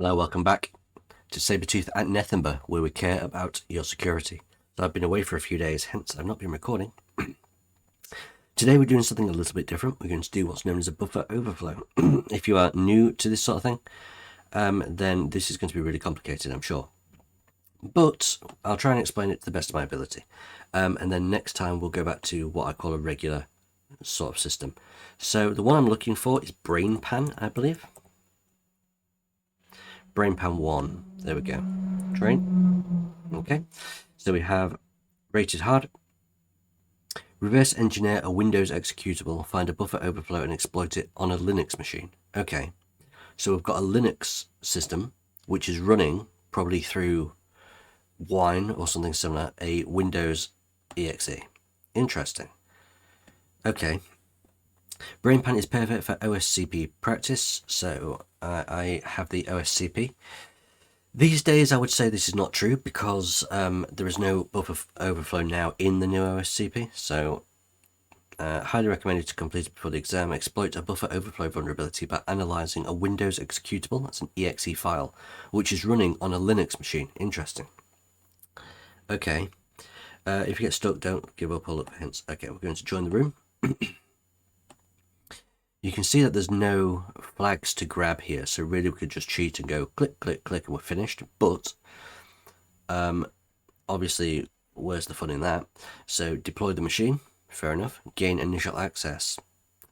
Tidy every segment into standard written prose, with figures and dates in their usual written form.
Hello, welcome back to Sabretooth at Nethemba, where we care about your security. So I've been away for a few days, hence I've not been recording. Today we're doing something a little bit different. We're going to do what's known as a buffer overflow. If you are new to this sort of thing, then this is going to be really complicated, I'm sure. But I'll try and explain it to the best of my ability. And then next time we'll go back to what I call a regular sort of system. So the one I'm looking for is BrainPan, I believe. BrainPan 1. There we go. Train. Okay. So we have rated hard. Reverse engineer a Windows executable, find a buffer overflow and exploit it on a Linux machine. Okay. So we've got a Linux system which is running probably through Wine or something similar, a Windows exe. Interesting. Okay. BrainPan is perfect for OSCP practice, so I have the OSCP. These days I would say this is not true because there is no buffer overflow now in the new OSCP, so highly recommended to complete it before the exam. Exploit a buffer overflow vulnerability by analysing a Windows executable, that's an exe file, which is running on a Linux machine. Interesting. Okay, if you get stuck, don't give up or look for hints. Okay, we're going to join the room. You can see that there's no flags to grab here, so really we could just cheat and go click, click, click, and we're finished. But obviously, where's the fun in that? So deploy the machine, fair enough. Gain initial access.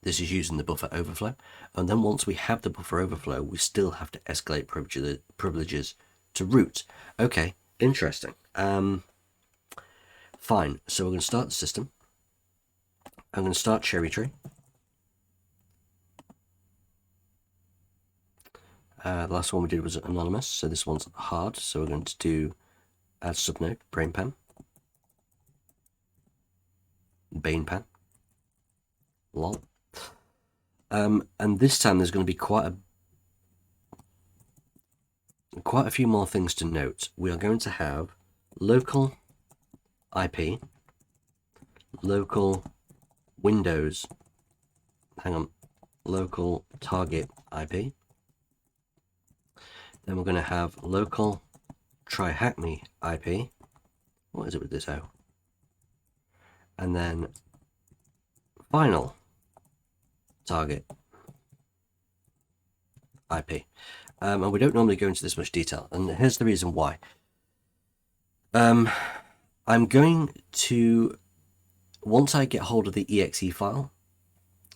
This is using the buffer overflow. And then once we have the buffer overflow, we still have to escalate privileges to root. Okay, interesting. Fine, so we're going to start the system. I'm going to start cherry tree. The last one we did was anonymous, so this one's hard. So we're going to do add subnode, BrainPan, BanePan, lol. And this time there's going to be quite a few more things to note. We are going to have local IP, local Windows, local target IP. Then we're going to have local try hack me IP. What is it with this O? And then final target IP. And we don't normally go into this much detail. And here's the reason why. I'm going to, once I get hold of the exe file,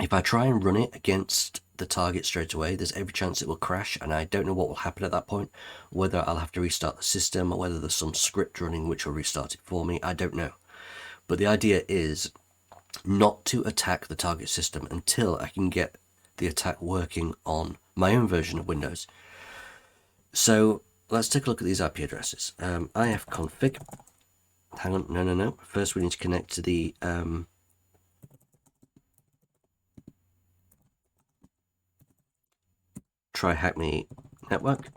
if I try and run it against the target straight away, there's every chance it will crash, and I don't know what will happen at that point, whether I'll have to restart the system or whether there's some script running which will restart it for me. I don't know. But the idea is not to attack the target system until I can get the attack working on my own version of Windows. So let's take a look at these IP addresses. ifconfig. Hang on, no. First we need to connect to the try hack me network.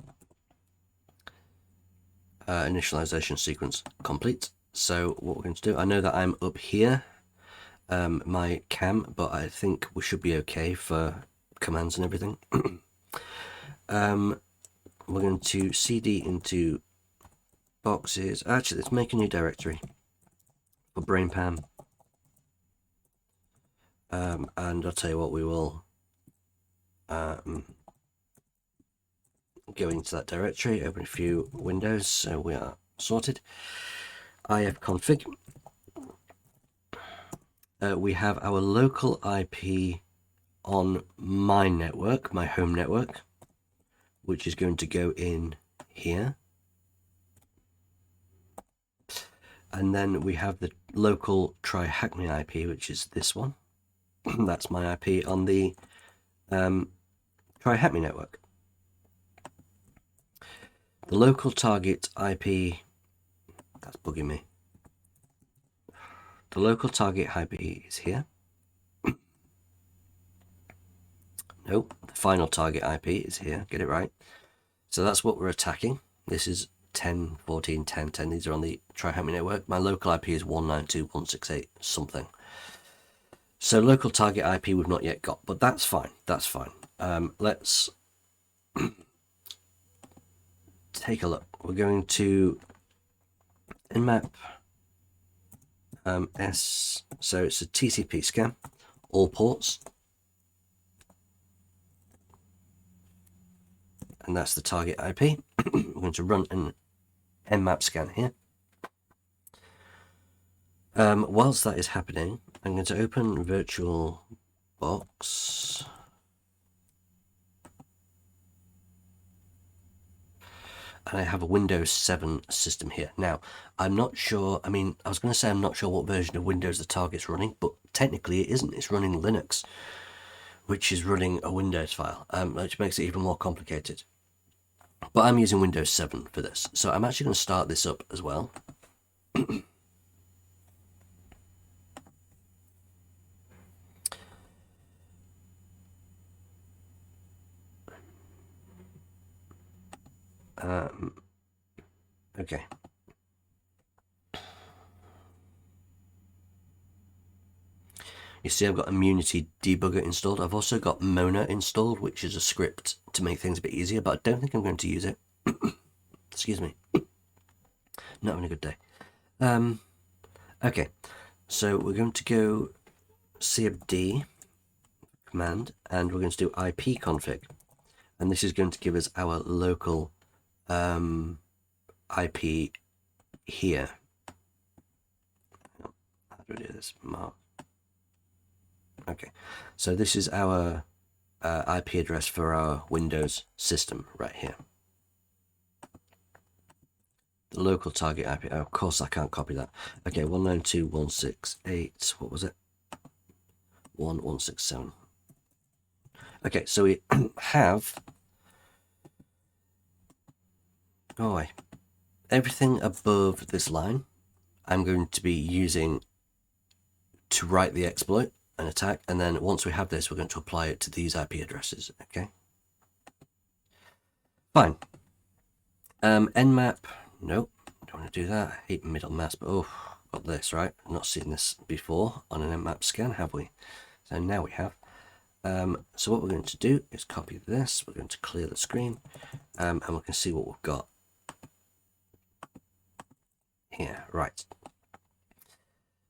Initialization sequence complete. So what we're going to do, I know that I'm up here, my cam, but I think we should be okay for commands and everything. We're going to cd into boxes. Actually, let's make a new directory for BrainPan. And I'll tell you what, we will go into that directory, open a few windows, so we are sorted. ifconfig. We have our local IP on my network, my home network, which is going to go in here. And then we have the local try hack me IP, which is this one. That's my IP on the try hack me network. The local target IP, that's bugging me. The local target IP is here. Nope, the final target IP is here, get it right. So that's what we're attacking. This is 10, 14, 10, 10. These are on the try hack me network. My local IP is 192.168 something. So local target IP we've not yet got, but that's fine. That's fine. Let's take a look. We're going to nmap S, so it's a TCP scan, all ports, and that's the target IP. We're going to run an nmap scan here. Whilst that is happening, I'm going to open VirtualBox. And I have a Windows 7 system here. Now, I'm not sure, I mean, I was going to say I'm not sure what version of Windows the target's running, but technically it isn't. It's running Linux, which is running a Windows file, which makes it even more complicated. But I'm using Windows 7 for this. So I'm actually going to start this up as well. Okay. You see I've got Immunity Debugger installed. I've also got Mona installed, which is a script to make things a bit easier, but I don't think I'm going to use it. Excuse me. Not having a good day. Okay, so we're going to go cmd command, and we're going to do ipconfig. And this is going to give us our local IP here. How do we do this? Mark. Okay, so this is our IP address for our Windows system right here. The local target IP. Oh, of course, I can't copy that. Okay, 192.168. What was it? 1167. Okay, so we have everything above this line. I'm going to be using to write the exploit and attack, and then once we have this, we're going to apply it to these IP addresses. Okay, fine. Nmap. Nope, don't want to do that. I hate middle mask, but oh, got this right. I've not seen this before on an nmap scan, have we? So now we have. So what we're going to do is copy this. We're going to clear the screen, and we can see what we've got here. Right.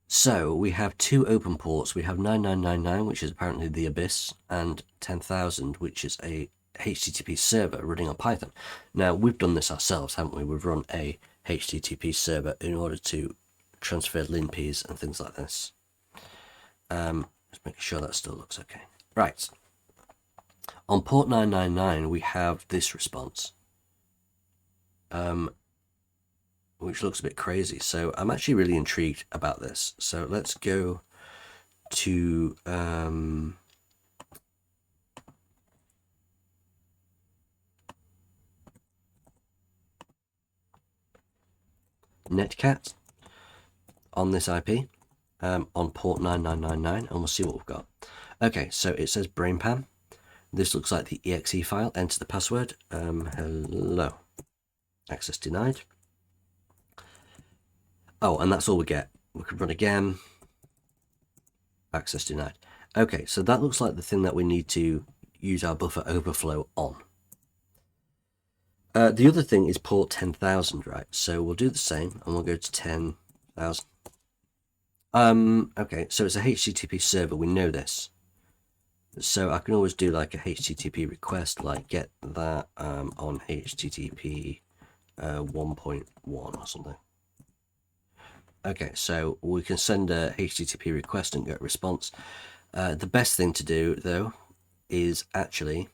So we have two open ports. We have 9999, which is apparently the Abyss, and 10,000, which is a HTTP server running on Python. Now, we've done this ourselves, haven't we? We've run a HTTP server in order to transfer linps and things like this. Just making sure that still looks okay. Right. On port 999, we have this response, which looks a bit crazy. So I'm actually really intrigued about this. So let's go to Netcat on this IP on port 9999, and we'll see what we've got. Okay, so it says BrainPan. This looks like the exe file. Enter the password. Hello. Access denied. Oh, and that's all we get. We could run again. Access denied. Okay, so that looks like the thing that we need to use our buffer overflow on. The other thing is port 10,000, right? So we'll do the same, and we'll go to 10,000. Okay, so it's a HTTP server. We know this. So I can always do like a HTTP request, like get that on HTTP 1.1 or something. Okay, so we can send a HTTP request and get a response. The best thing to do, though, is actually,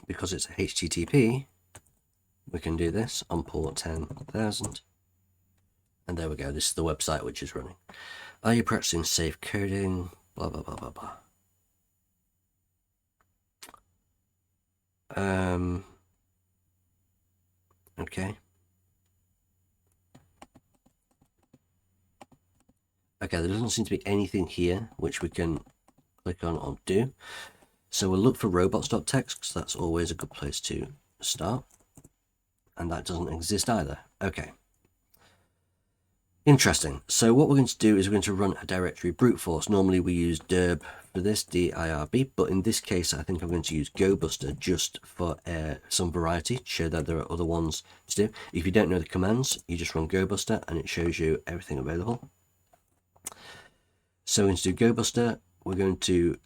because it's a HTTP, we can do this on port 10,000. And there we go. This is the website which is running. Are you practicing safe coding? Blah, blah, blah, blah, blah. Okay. Okay, there doesn't seem to be anything here which we can click on or do. So we'll look for robots.txt, because that's always a good place to start. And that doesn't exist either. Okay. Interesting. So what we're going to do is we're going to run a directory brute force. Normally we use dirb for this, dirb, but in this case I think I'm going to use GoBuster just for some variety, to show that there are other ones to do. If you don't know the commands, you just run GoBuster and it shows you everything available. So we're going to do GoBuster, we're going to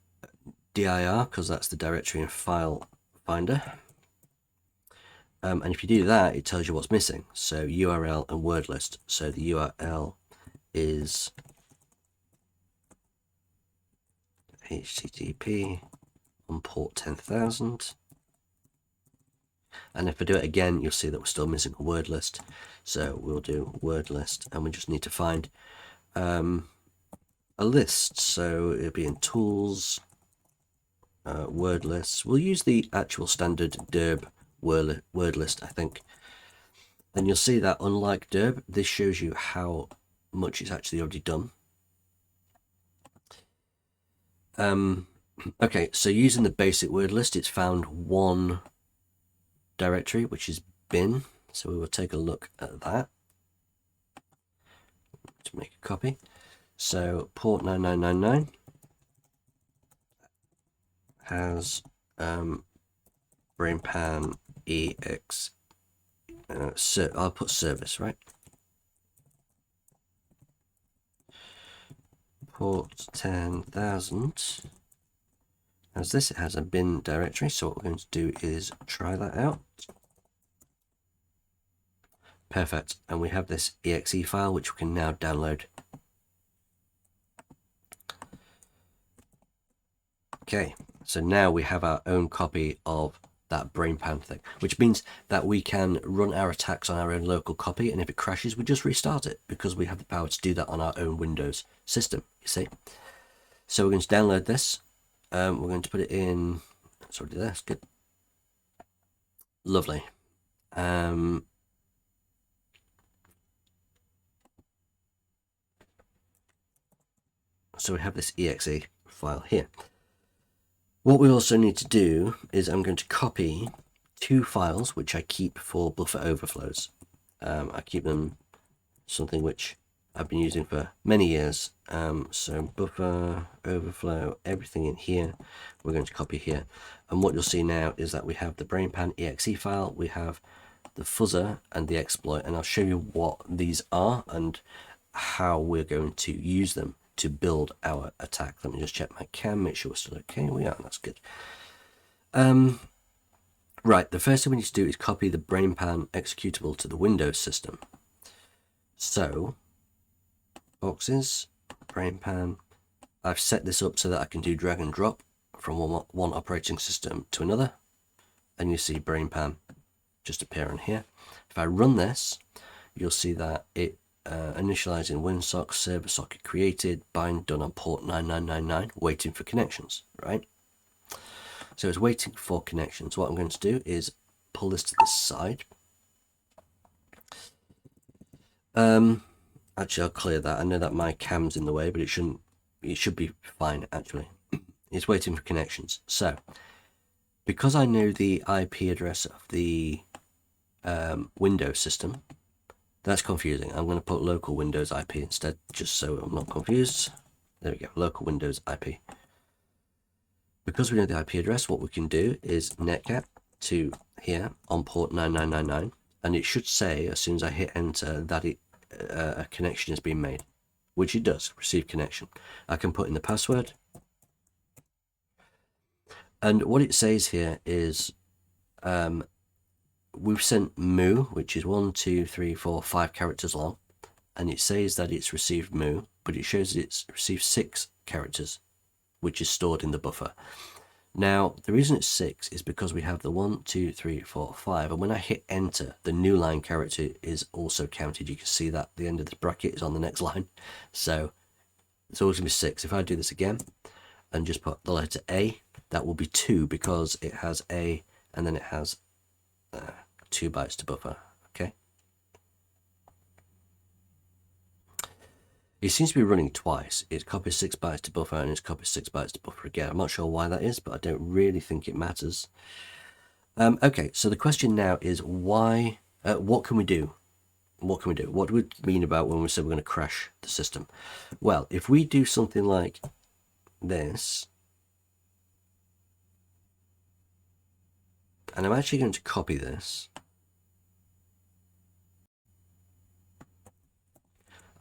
dir, because that's the directory and file finder. And if you do that, it tells you what's missing. So URL and word list. So the URL is HTTP on port 10,000. And if I do it again, you'll see that we're still missing a word list. So we'll do word list, and we just need to find a list. So it'll be in tools, word lists. We'll use the actual standard dirb word list, I think. And you'll see that unlike dirb, this shows you how much it's actually already done. Okay, so using the basic word list, it's found one directory, which is bin. So we will take a look at that to make a copy. So port 9999 has BrainPan ex. I'll put service, right? Port 10,000 as this. It has a bin directory, so what we're going to do is try that out. Perfect, and we have this exe file which we can now download. Okay, so now we have our own copy of that BrainPan thing, which means that we can run our attacks on our own local copy, and if it crashes we just restart it, because we have the power to do that on our own Windows system, you see. So we're going to download this. We're going to put it in, it's already there, that's good. Lovely. So we have this exe file here. What we also need to do is I'm going to copy two files which I keep for buffer overflows. I keep them something which I've been using for many years. So buffer overflow, everything in here, we're going to copy here. And what you'll see now is that we have the BrainPan exe file, we have the fuzzer and the exploit, and I'll show you what these are and how we're going to use them to build our attack. Let me just check my cam, make sure we're still okay. We are, that's good. Right, the first thing we need to do is copy the BrainPan executable to the Windows system. So, boxes, BrainPan. I've set this up so that I can do drag and drop from one operating system to another. And you see BrainPan just appear on here. If I run this, you'll see that it initializing WinSock, server socket created, bind done on port 9999, waiting for connections, right? So it's waiting for connections. What I'm going to do is pull this to the side. Actually, I'll clear that. I know that my cam's in the way, but it should be fine, actually. It's waiting for connections. So, because I know the IP address of the Windows system, that's confusing. I'm going to put local Windows IP instead, just so I'm not confused. There we go, local Windows IP. Because we know the IP address, what we can do is netcat to here on port 9999, and it should say as soon as I hit enter that a connection has been made, which it does, receive connection. I can put in the password, and what it says here is we've sent moo, which is 1, 2, 3, 4, 5 characters long, and it says that it's received moo, but it shows that it's received 6 characters, which is stored in the buffer. Now, the reason it's 6 is because we have the 1, 2, 3, 4, 5, and when I hit enter, the new line character is also counted. You can see that the end of the bracket is on the next line, so it's always going to be 6. If I do this again and just put the letter A, that will be 2 because it has A and then it has 2 bytes to buffer. Okay. It seems to be running twice. It copies 6 bytes to buffer and it copies 6 bytes to buffer again. I'm not sure why that is, but I don't really think it matters. Okay, so the question now is why? What can we do? what can we do? What do we mean about when we say we're going to crash the system? Well, if we do something like this, and I'm actually going to copy this,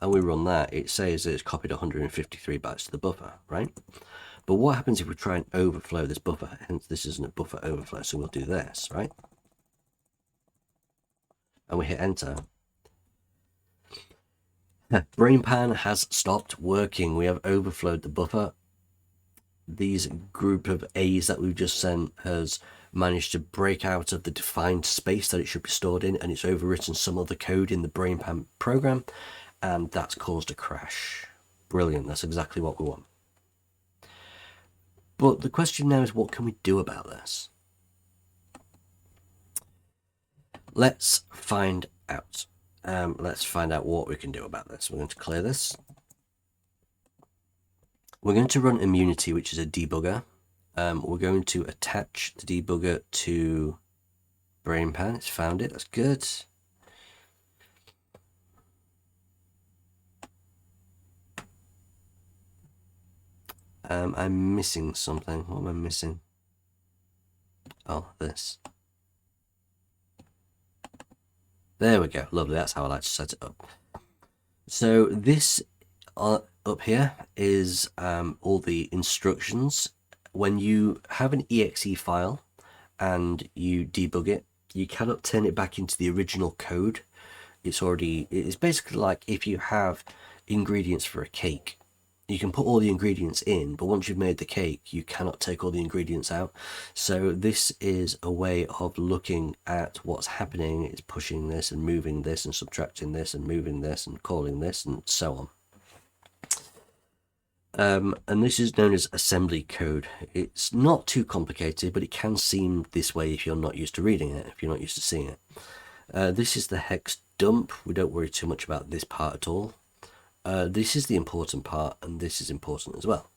and we run that, it says that it's copied 153 bytes to the buffer, right? But what happens if we try and overflow this buffer? Hence, this isn't a buffer overflow, so we'll do this, right? And we hit enter. BrainPan has stopped working. We have overflowed the buffer. These group of A's that we've just sent has managed to break out of the defined space that it should be stored in, and it's overwritten some other code in the BrainPan program, and that's caused a crash. Brilliant. That's exactly what we want. But the question now is, what can we do about this? Let's find out. Let's find out what we can do about this. We're going to clear this. We're going to run immunity, which is a debugger. We're going to attach the debugger to BrainPan. It's found it. That's good. I'm missing something. What am I missing? Oh, this. There we go. Lovely. That's how I like to set it up. So this up here is all the instructions. When you have an exe file and you debug it, you cannot turn it back into the original code. It's basically like if you have ingredients for a cake. You can put all the ingredients in, but once you've made the cake, you cannot take all the ingredients out. So this is a way of looking at what's happening. It's pushing this and moving this and subtracting this and moving this and calling this and so on. And this is known as assembly code. It's not too complicated, but it can seem this way if you're not used to reading it, if you're not used to seeing it. This is the hex dump. We don't worry too much about this part at all. This is the important part, and this is important as well.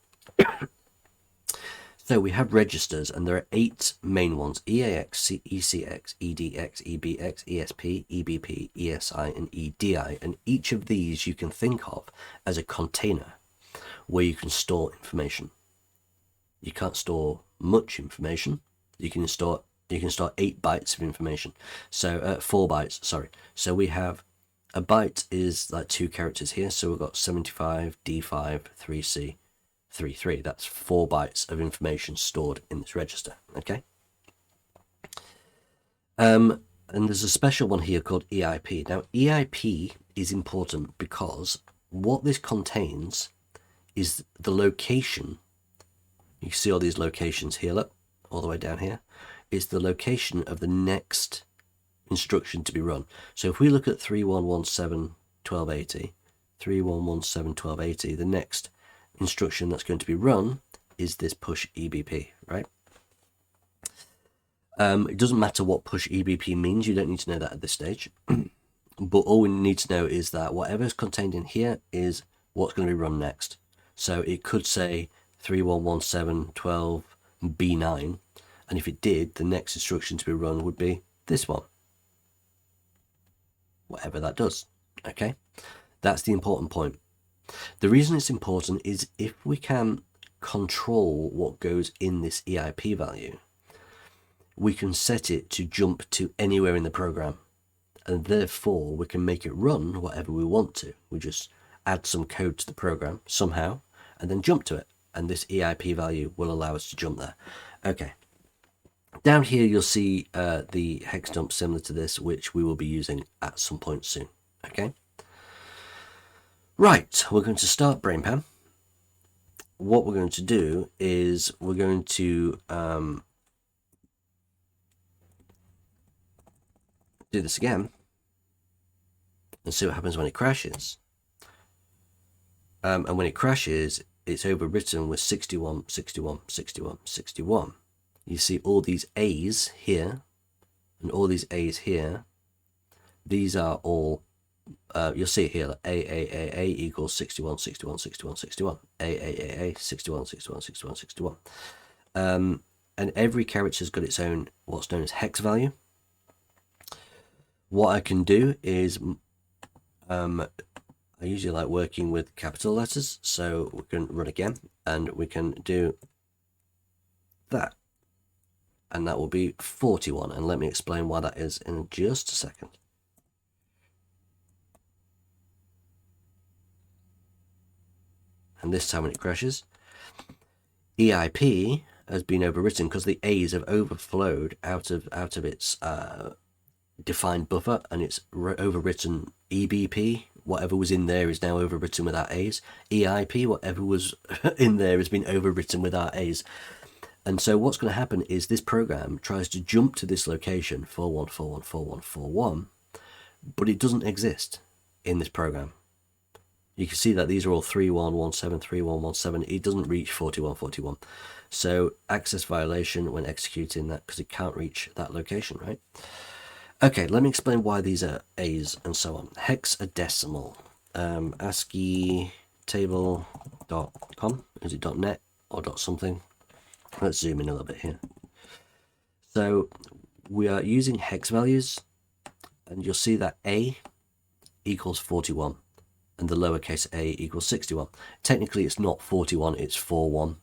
So we have registers, and there are 8 main ones: EAX, ECX, EDX, EBX, ESP, EBP, ESI, and EDI. And each of these you can think of as a container where you can store information. You can't store much information. You can store 8 bytes of information. So 4 bytes, sorry. So we have a byte is like 2 characters here, so we've got 75, D5, 3C, 33. That's 4 bytes of information stored in this register, okay? And there's a special one here called EIP. Now, EIP is important because what this contains is the location. You see all these locations here, look, all the way down here. Is the location of the next instruction to be run. So if we look at 3117.1280, 3117.1280, the next instruction that's going to be run is this push EBP, right? It doesn't matter what push EBP means. You don't need to know that at this stage. But all we need to know is that whatever is contained in here is what's going to be run next. So it could say 3117.12B9, and if it did, the next instruction to be run would be this one. Whatever that does, okay? That's the important point. The reason it's important is if we can control what goes in this EIP value, we can set it to jump to anywhere in the program, and therefore we can make it run whatever we want to. We just add some code to the program somehow and then jump to it, and this EIP value will allow us to jump there. Okay. Down here, you'll see the hex dump similar to this, which we will be using at some point soon. Okay. Right, we're going to start BrainPan. What we're going to do is we're going to do this again and see what happens when it crashes. And when it crashes, it's overwritten with 61, 61, 61, 61. You see all these A's here and all these A's here. These are all, you'll see it here, like A equals 61, 61, 61, 61. A, 61, 61, 61, 61. And every character's got its own, what's known as hex value. What I can do is I usually like working with capital letters, so we can run again and we can do that, and that will be 41. And let me explain why that is in just a second. And this time when it crashes, EIP has been overwritten because the A's have overflowed out of its defined buffer, and it's overwritten EBP. Whatever was in there is now overwritten without A's. EIP, whatever was in there has been overwritten without A's. And so what's going to happen is this program tries to jump to this location, 41414141, but it doesn't exist in this program. You can see that these are all 3117, 3117. It doesn't reach 4141. So access violation when executing that, because it can't reach that location, right? Okay, let me explain why these are A's and so on. Hexadecimal. ASCII table.com. Is it .net or .something? Let's zoom in a little bit here. So we are using hex values, and you'll see that A equals 41 and the lowercase a equals 61. Technically it's not 41, it's 41.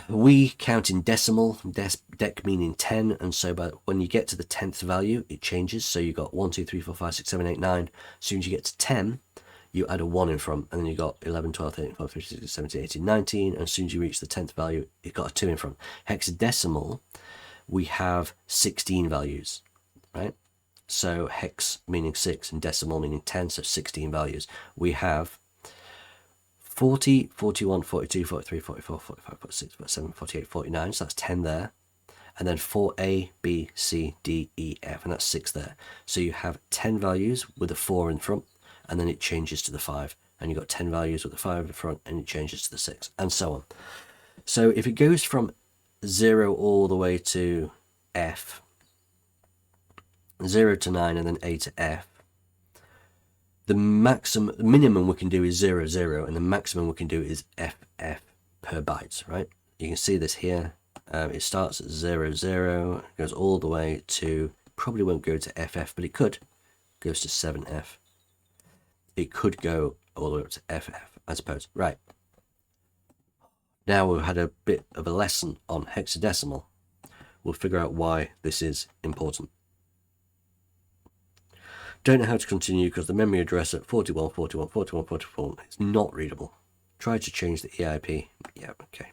We count in decimal, dec meaning 10, and so when you get to the 10th value it changes. So you got 1 2 3 4 5 6 7 8 9. As soon as you get to 10 you add a 1 in front, and then you got 11 12 13 14 15 16 17 18 19, and as soon as you reach the 10th value it got a 2 in front. Hexadecimal, we have 16 values, right? So hex meaning 6 and decimal meaning 10, so 16 values. We have 40, 41, 42, 43, 44, 45, 46, 47, 48, 49, so that's 10 there. And then 4A, B, C, D, E, F, and that's 6 there. So you have 10 values with a 4 in front, and then it changes to the 5. And you've got 10 values with a 5 in front, and it changes to the 6, and so on. So if it goes from 0 all the way to F, 0 to 9, and then A to F, the minimum we can do is 0 0, and the maximum we can do is FF per bytes, right? You can see this here. It starts at 0 0, goes all the way to, probably won't go to FF, but it could. Goes to 7F. It could go all the way up to FF, I suppose. Right. Now we've had a bit of a lesson on hexadecimal. We'll figure out why this is important. Don't know how to continue because the memory address at 41, 41, 41, 44 is not readable. Try to change the EIP. Yeah, okay.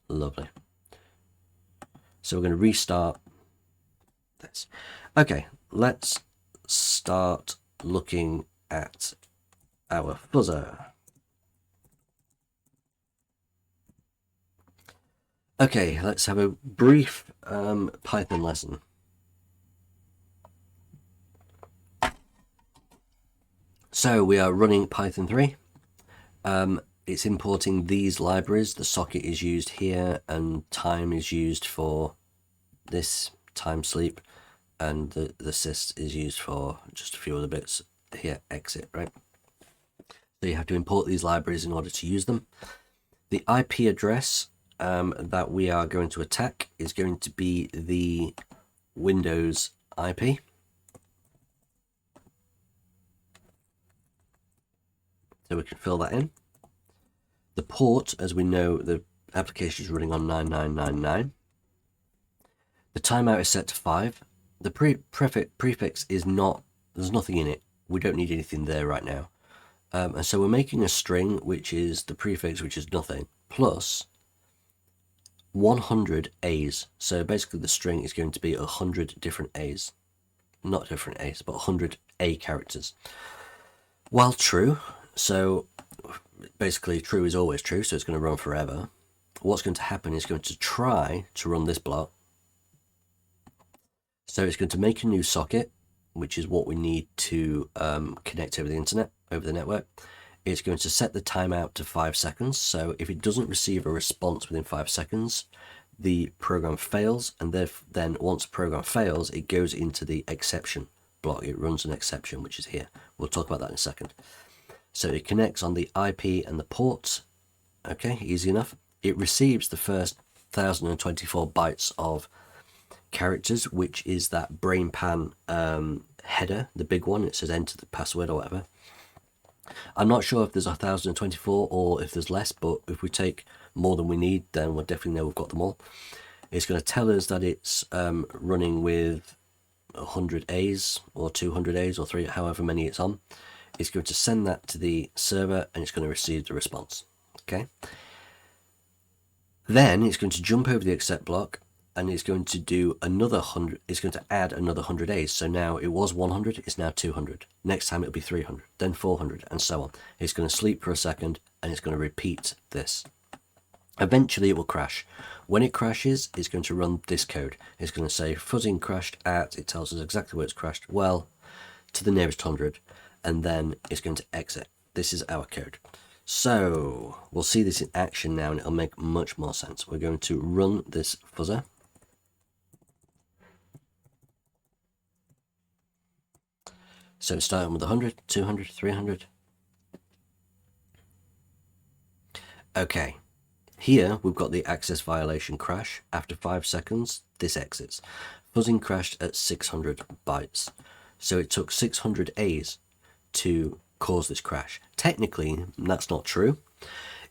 Lovely. So we're going to restart this. Okay, let's start looking at our fuzzer. Okay, let's have a brief Python lesson. So we are running Python 3. It's importing these libraries. The socket is used here, and time is used for this time sleep, and the sys is used for just a few other bits here, exit, right? So you have to import these libraries in order to use them. The IP address that we are going to attack is going to be the Windows IP. So we can fill that in. The port, as we know, the application is running on 9999. The timeout is set to 5. The prefix is not, there's nothing in it. We don't need anything there right now. And so we're making a string, which is the prefix, which is nothing, plus 100 A's. So basically the string is going to be 100 different A's. Not different A's, but 100 A characters. While true, so basically true is always true, so it's going to run forever. What's going to happen is going to try to run this block. So it's going to make a new socket, which is what we need to connect over the internet, over the network. It's going to set the timeout to 5 seconds. So if it doesn't receive a response within 5 seconds, the program fails. And then once the program fails, it goes into the exception block. It runs an exception, which is here. We'll talk about that in a second. So it connects on the IP and the ports. Okay, easy enough. It receives the first 1024 bytes of characters, which is that BrainPan header, the big one. It says enter the password or whatever. I'm not sure if there's 1024 or if there's less, but if we take more than we need, then we'll definitely know we've got them all. It's going to tell us that it's running with 100 A's or 200 A's or 3, however many it's on. It's going to send that to the server and it's going to receive the response. Okay. Then it's going to jump over the accept block and it's going to do another 100. It's going to add another 100 A's. So now it was 100, it's now 200. Next time it'll be 300, then 400, and so on. It's going to sleep for a second and it's going to repeat this. Eventually it will crash. When it crashes, it's going to run this code. It's going to say fuzzing crashed at, it tells us exactly where it's crashed, well, to the nearest 100, and then it's going to exit. This is our code. So we'll see this in action now and it'll make much more sense. We're going to run this fuzzer. So it's starting with 100, 200, 300. Okay. Here we've got the access violation crash. After 5 seconds, this exits. Fuzzing crashed at 600 bytes. So it took 600 A's to cause this crash. Technically, that's not true.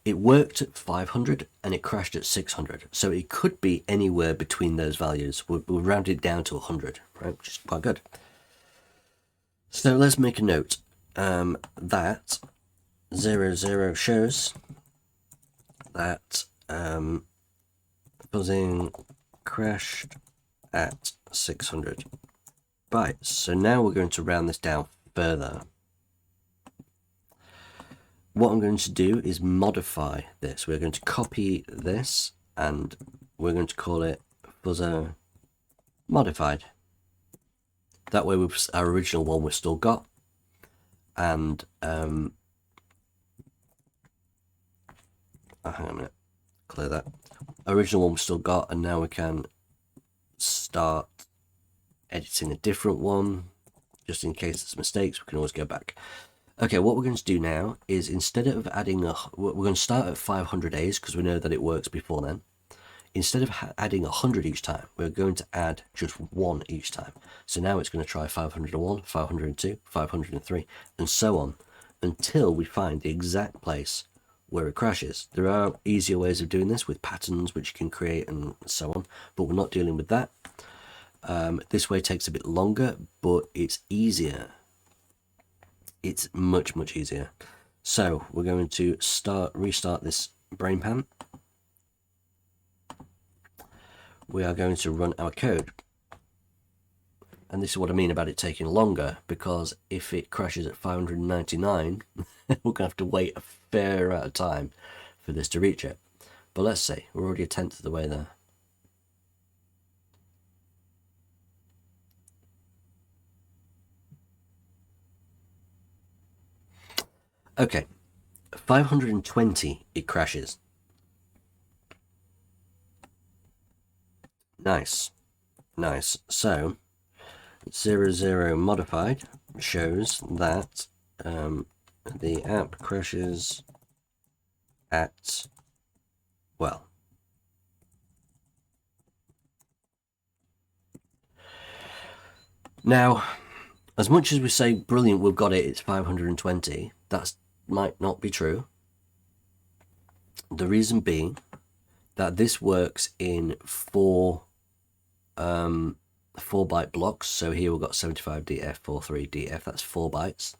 It worked at 500 and it crashed at 600. So it could be anywhere between those values. We'll round it down to 100, right? Which is quite good. So let's make a note that 00 shows that fuzzing crashed at 600 bytes. So now we're going to round this down further. What I'm going to do is modify this. We're going to copy this and we're going to call it fuzzer modified. That way our original one we've still got. And hang on a minute, clear that. Original one we've still got, and now we can start editing a different one. Just in case there's mistakes, we can always go back. Okay, what we're going to do now is instead of adding we're going to start at 500 A's because we know that it works before then. Instead of adding 100 each time, we're going to add just 1 each time. So now it's going to try 501, 502, 503, and so on until we find the exact place where it crashes. There are easier ways of doing this with patterns which you can create and so on, but we're not dealing with that. This way takes a bit longer, but it's easier. It's much, much easier. So we're going to restart this BrainPan. We are going to run our code. And this is what I mean about it taking longer, because if it crashes at 599, we're going to have to wait a fair amount of time for this to reach it. But let's see, we're already a tenth of the way there. Okay, 520 it crashes. Nice, nice. So 00 modified shows that the app crashes at, well, now as much as we say brilliant, we've got it, it's 520, that might not be true. The reason being that this works in 4 byte blocks. So here we've got 75df, 43df, that's 4 bytes.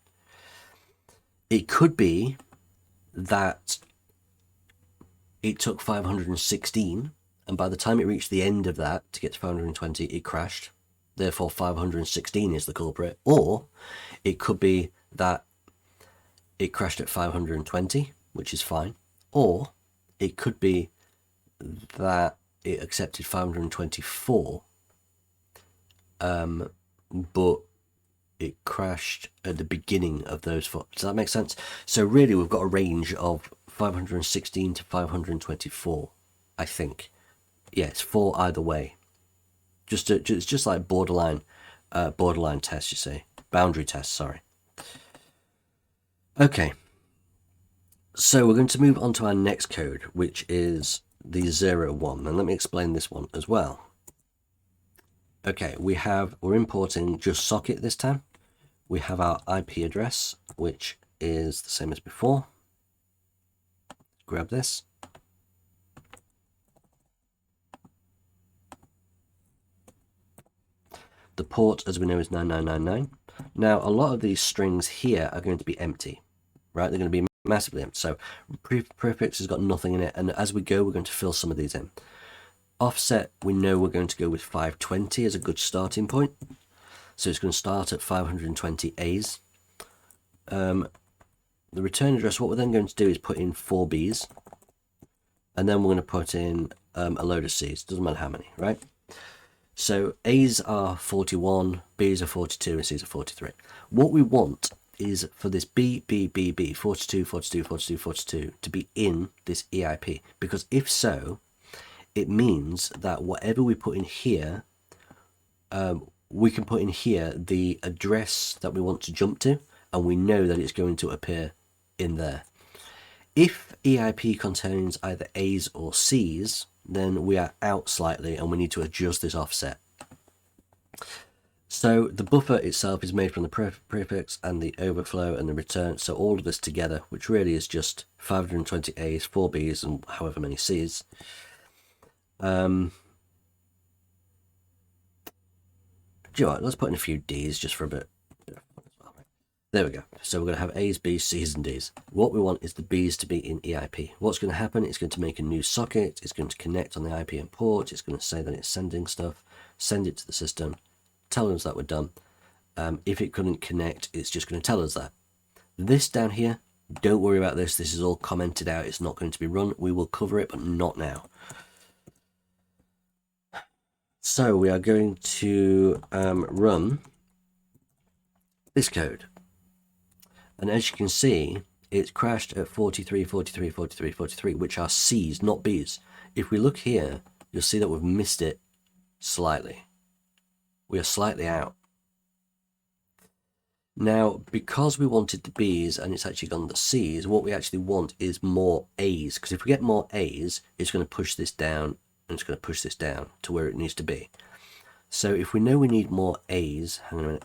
It could be that it took 516, and by the time it reached the end of that to get to 520, it crashed. Therefore 516 is the culprit. Or it could be that it crashed at 520, which is fine. Or it could be that it accepted 524, but it crashed at the beginning of those 4. Does that make sense? So really we've got a range of 516 to 524, I think. Yeah, it's 4 either way. It's just like borderline tests, you see. Boundary tests, sorry. Okay. So we're going to move on to our next code, which is the 01. And let me explain this one as well. Okay, we're importing just socket this time. we have our IP address, which is the same as before. Grab this. The port, as we know, is 9999. Now, a lot of these strings here are going to be empty, right? They're going to be massively empty. So prefix has got nothing in it, and as we go, we're going to fill some of these in. Offset, we know we're going to go with 520 as a good starting point. So it's going to start at 520 A's. The return address, what we're then going to do is put in 4 B's, and then we're going to put in a load of C's. Doesn't matter how many, right? So A's are 41, B's are 42, and C's are 43. What we want is for this B, 42, 42, 42, 42 to be in this EIP, because if so, it means that whatever we put in here, we can put in here the address that we want to jump to, and we know that it's going to appear in there. If EIP contains either A's or C's, then we are out slightly and we need to adjust this offset. So the buffer itself is made from the prefix and the overflow and the return, so all of this together, which really is just 520 A's, 4 B's, and however many C's. Do you know what? Let's put in a few D's just for a bit. There we go. So we're going to have A's, B's, C's, and D's. What we want is the B's to be in EIP. What's going to happen? It's going to make a new socket. It's going to connect on the IPM port. It's going to say that it's sending stuff, send it to the system, tell us that we're done. If it couldn't connect, it's just going to tell us that. This down here, don't worry about this. This is all commented out. It's not going to be run. We will cover it, but not now. So we are going to run this code. And as you can see, it crashed at 43, 43, 43, 43, which are C's, not B's. If we look here, you'll see that we've missed it slightly. We are slightly out. Now, because we wanted the B's and it's actually gone the C's, what we actually want is more A's. Because if we get more A's, it's going to push this down, and it's going to push this down to where it needs to be. So if we know we need more A's, hang on a minute.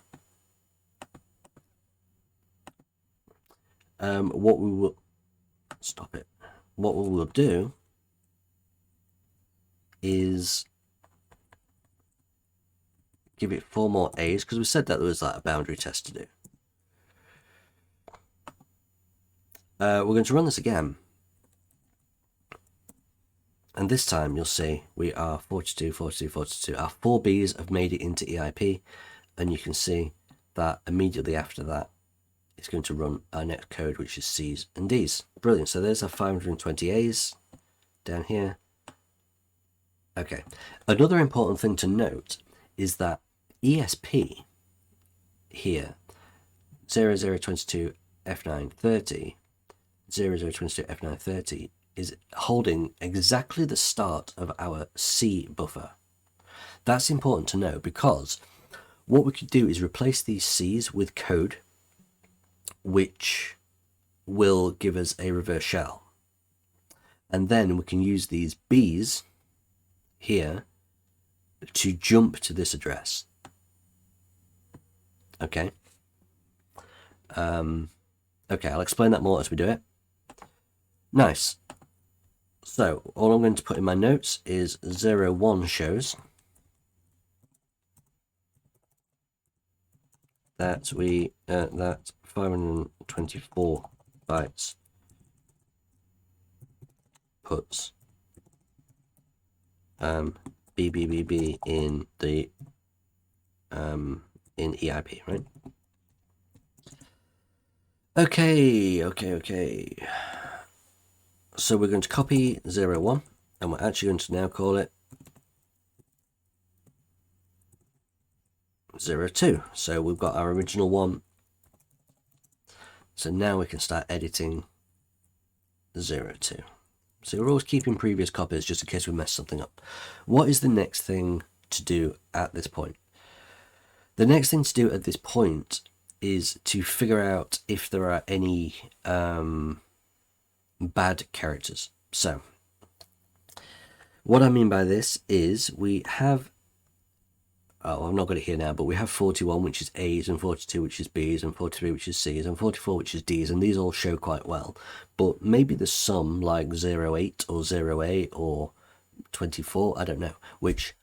What we will do is give it 4 more A's, because we said that there was like a boundary test to do. We're going to run this again, and this time you'll see we are 42, 42, 42. Our 4 B's have made it into EIP, and you can see that immediately after that it's going to run our next code, which is C's and D's. Brilliant. So there's our 520 A's down here. Okay. Another important thing to note is that ESP here, 0022 F930, 0022 F930 is holding exactly the start of our C buffer. That's important to know, because what we could do is replace these C's with code, which will give us a reverse shell. And then we can use these B's here to jump to this address. Okay. Okay, I'll explain that more as we do it. Nice. So all I'm going to put in my notes is 01 shows that that 524 bytes puts BBBB in the in EIP, right? Okay. So we're going to copy 01, and we're actually going to now call it 02. So we've got our original one. So now we can start editing 02. So we're always keeping previous copies just in case we mess something up. What is the next thing to do at this point? The next thing to do at this point is to figure out if there are any bad characters. So what I mean by this is we have oh, I've not got it here now, but we have 41, which is A's, and 42, which is B's, and 43, which is C's, and 44, which is D's, and these all show quite well. But maybe there's some like 08 or 0A or 24, I don't know, which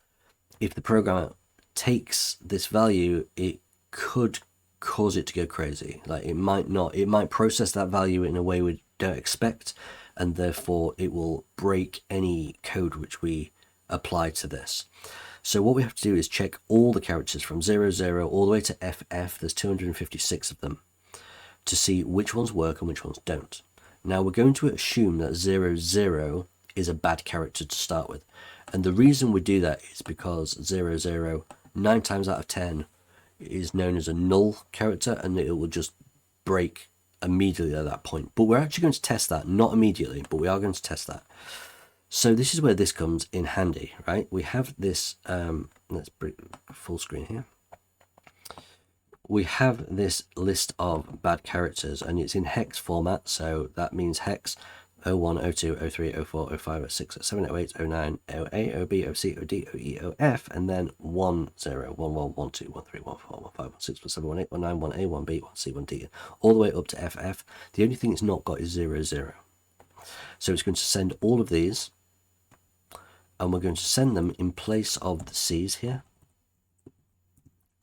if the programmer takes this value, it could cause it to go crazy. Like it might process that value in a way we don't expect, and therefore it will break any code which we apply to this. So what we have to do is check all the characters from 00 all the way to FF, there's 256 of them, to see which ones work and which ones don't. Now we're going to assume that 00 is a bad character to start with. And the reason we do that is because 00, 9 times out of 10, is known as a null character, and it will just break immediately at that point. But we're actually going to test that, not immediately, but we are going to test that. So this is where this comes in handy, right? We have this, let's bring full screen here. We have this list of bad characters, and it's in hex format, so that means hex 01, 02, 03, 04, 05, 06, 07, 08, 09, 08, OB, OC, OD, OE, OF, and then 10, 11, 12, 13, 14, 15, 16, 17, 18, 19, 1A, 1B, 1C, 1D, all the way up to FF. The only thing it's not got is 00. So it's going to send all of these, and we're going to send them in place of the C's here.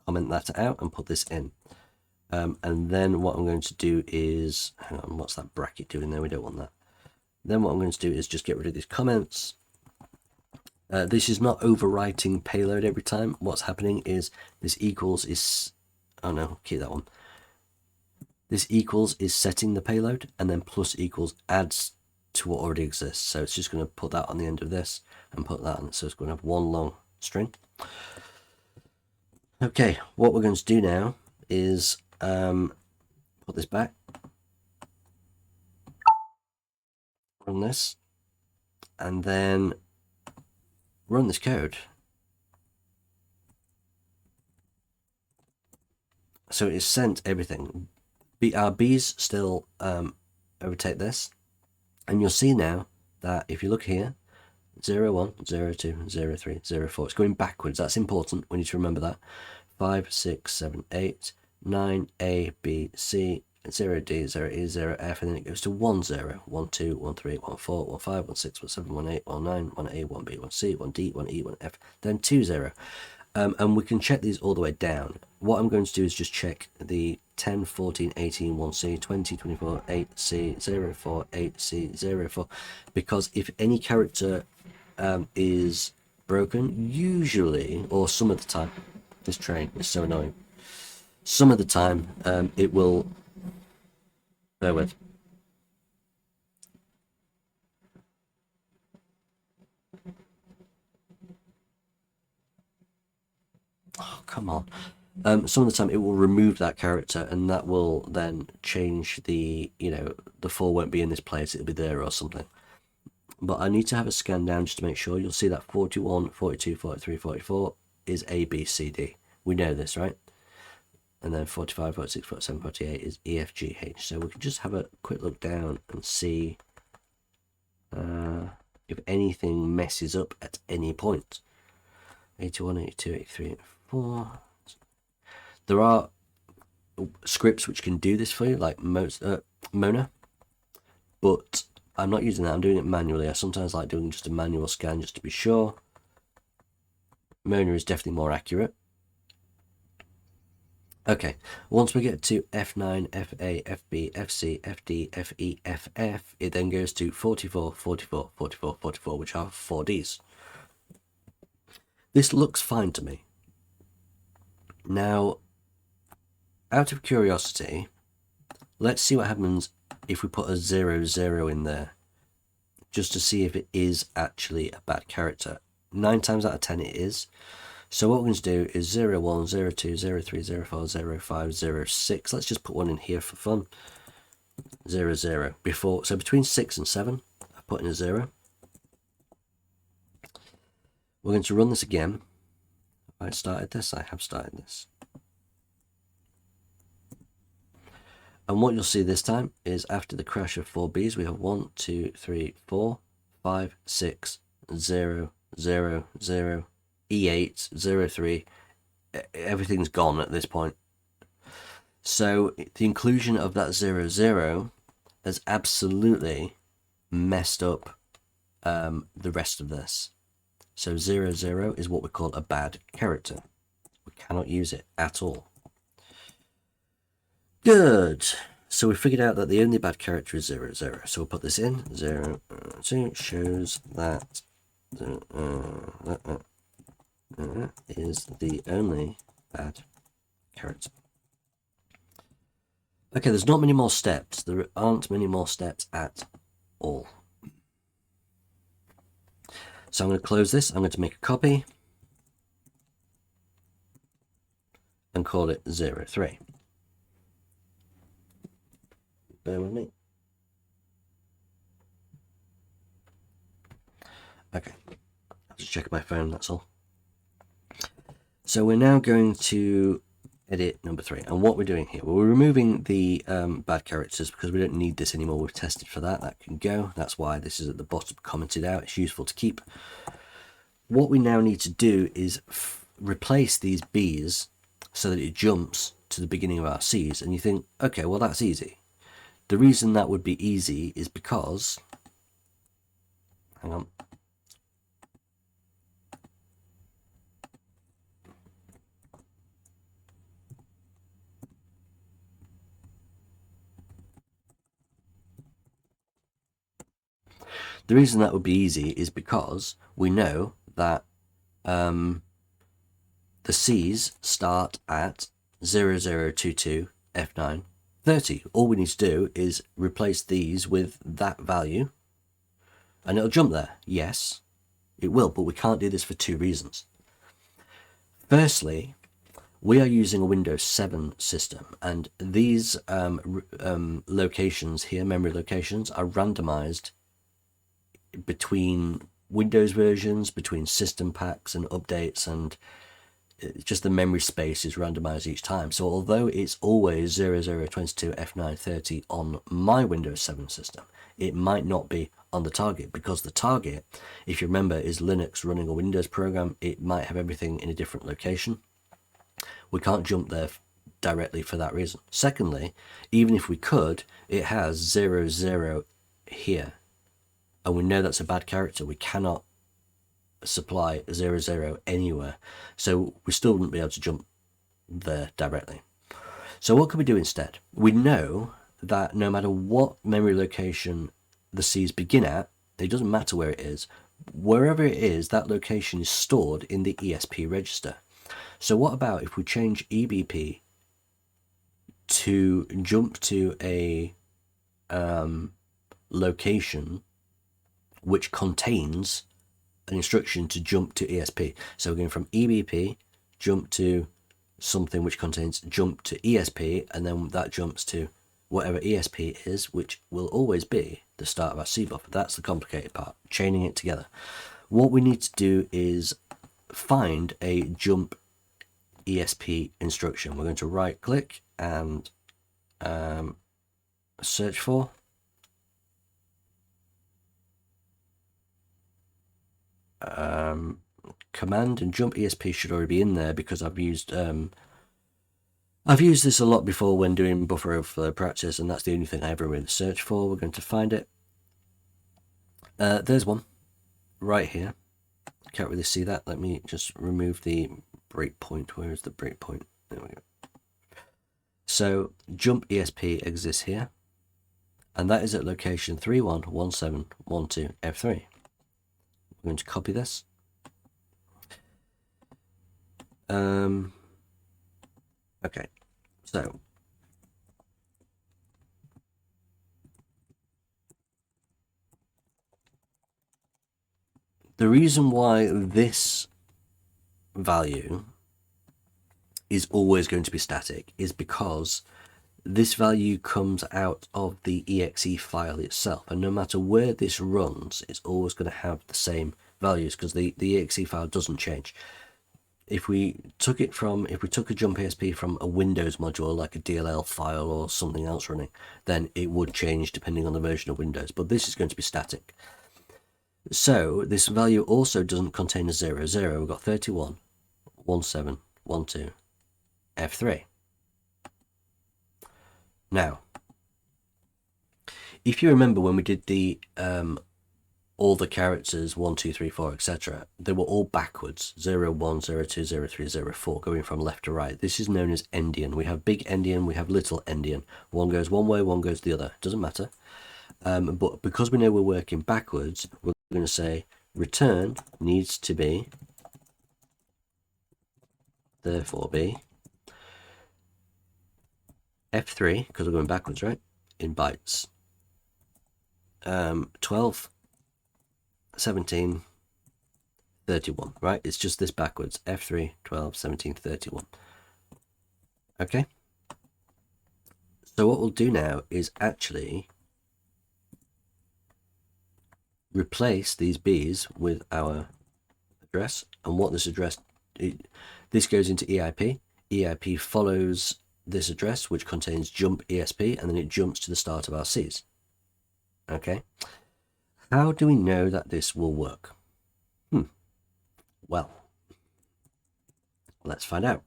Comment that out and put this in. And then what I'm going to do is, hang on, what's that bracket doing there? We don't want that. Then what I'm going to do is just get rid of these comments. This is not overwriting payload every time. What's happening is this equals is, oh no, keep that one. This equals is setting the payload, and then plus equals adds to what already exists. So it's just going to put that on the end of this and put that on. So it's going to have one long string. Okay, what we're going to do now is put this back, run this, and then run this code. So it's sent everything. Our B's still overtake this, and you'll see now that if you look here, 01, 02, 03, 04, it's going backwards. That's important. We need to remember that. 5, 6, 7, 8, 9, A, B, C, 0D, 0E, 0F, and then it goes to 10, 12, 13, 14, 15, 16, 17, 18, 19, 1A, 1B, 1C, 1D, 1E, 1F, then 20. And we can check these all the way down. What I'm going to do is just check the 10, 14, 18, 1C, 20, 24, 8C, 04, 8C, 04, because if any character is broken, usually, or some of the time, this train is so annoying, some of the time it will, bear with. Oh, come on. Some of the time it will remove that character, and that will then change the, the 4 won't be in this place, it'll be there or something. But I need to have a scan down just to make sure. You'll see that 41, 42, 43, 44 is A, B, C, D. We know this, right? And then 45, 46, 47, 48 is E, F, G, H. So we can just have a quick look down and see if anything messes up at any point. 81, 82, 83, 84. There are scripts which can do this for you, like Mona, but I'm not using that. I'm doing it manually. I sometimes like doing just a manual scan just to be sure. Mona is definitely more accurate. Okay, once we get to F9, FA, FB, FC, FD, FE, FF, it then goes to 44, 44, 44, 44, which are 4Ds. This looks fine to me. Now, out of curiosity, let's see what happens if we put a 00 in there, just to see if it is actually a bad character. 9 times out of 10 it is. So what we're going to do is 01, 02, 03, 04, 05, 06. Let's just put one in here for fun. 00. Before, so between 6 and 7, I put in a 0. We're going to run this again. Have I started this? I have started this. And what you'll see this time is after the crash of 4Bs, we have 1, 2, 3, 4, 5, 6, 0, 0, 0, E8, 03, everything's gone at this point. So the inclusion of that 0, 0 has absolutely messed up the rest of this. So 0, 0 is what we call a bad character. We cannot use it at all. Good. So we figured out that the only bad character is 0, 0. So we'll put this in. 0, 2 shows that is the only bad character. Okay, there's not many more steps. There aren't many more steps at all. So I'm going to close this. I'm going to make a copy and call it 0, 3. Bear with me. Okay, I'll just check my phone, that's all. So we're now going to edit number 3. And what we're doing here, well, we're removing the bad characters because we don't need this anymore. We've tested for that. That can go. That's why this is at the bottom commented out. It's useful to keep. What we now need to do is replace these B's so that it jumps to the beginning of our C's. And you think, okay, well, that's easy. The reason that would be easy is because, hang on. The reason that would be easy is because we know that the C's start at 0022 F9 30. All we need to do is replace these with that value and it'll jump there. Yes, it will, but we can't do this for 2 reasons. Firstly, we are using a Windows 7 system, and these locations here, memory locations, are randomized between Windows versions, between system packs and updates, and just the memory space is randomized each time. So although it's always 0022 F9 30 on my Windows 7 system, it might not be on the target, because the target, if you remember, is Linux running a Windows program. It might have everything in a different location. We can't jump there directly for that reason. Secondly, even if we could, it has 00 here, and we know that's a bad character. We cannot supply 00 anywhere, so we still wouldn't be able to jump there directly. So what can we do instead? We know that no matter what memory location the C's begin at, it doesn't matter where it is, wherever it is, that location is stored in the ESP register. So what about if we change EBP to jump to a location which contains an instruction to jump to ESP. So we're going from EBP, jump to something which contains jump to ESP, and then that jumps to whatever ESP is, which will always be the start of our C buffer. That's the complicated part, chaining it together. What we need to do is find a jump ESP instruction. We're going to right click and search for command, and jump ESP should already be in there because I've used this a lot before when doing buffer overflow practice, and that's the only thing I ever really search for. We're going to find it. There's one right here. Can't really see that. Let me just remove the breakpoint. Where is the breakpoint? There we go. So jump ESP exists here, and that is at location 311712 F3. I'm going to copy this. Okay, so the reason why this value is always going to be static is because this value comes out of the exe file itself, and no matter where this runs, it's always going to have the same values because the exe file doesn't change. If we took a jump ESP from a Windows module like a DLL file or something else running, then it would change depending on the version of Windows, but this is going to be static. So this value also doesn't contain a 00. We've got 311712 1, 2, F3. Now, if you remember when we did the all the characters 1, 2, 3, 4, etc., they were all backwards: 0, 1, 0, 2, 0, 3, 0, 4, going from left to right. This is known as endian. We have big endian, we have little endian. One goes one way, one goes the other. Doesn't matter. But because we know we're working backwards, we're going to say return needs to be, therefore be, F3, because we're going backwards, right, in bytes. 12, 17, 31, right? It's just this backwards. F3, 12, 17, 31. Okay? So what we'll do now is actually replace these B's with our address. And what this address, this goes into EIP. EIP follows this address, which contains jump ESP, and then it jumps to the start of our C's. Okay? How do we know that this will work? Well, let's find out.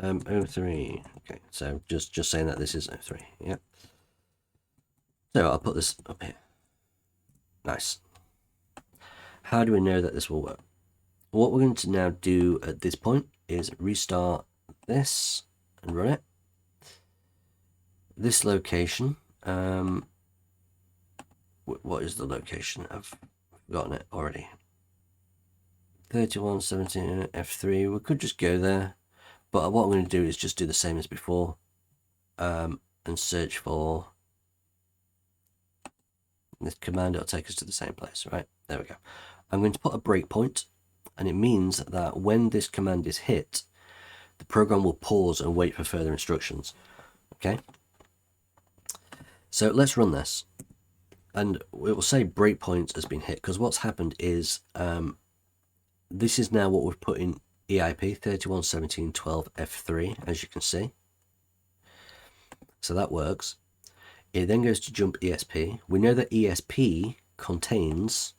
O3. Okay, so just saying that this is O3. Yeah. So I'll put this up here. Nice. How do we know that this will work? What we're going to now do at this point is restart this and run it. This location, what is the location? I've forgotten it already. 31, 17, F3. We could just go there, but what I'm going to do is just do the same as before, and search for this command. It'll take us to the same place, right? There we go. I'm going to put a breakpoint, and it means that when this command is hit, the program will pause and wait for further instructions. Okay? So let's run this, and it will say breakpoint has been hit, because what's happened is this is now what we've put in EIP, 31, 17, 12, F3, as you can see. So that works. It then goes to jump ESP. We know that ESP contains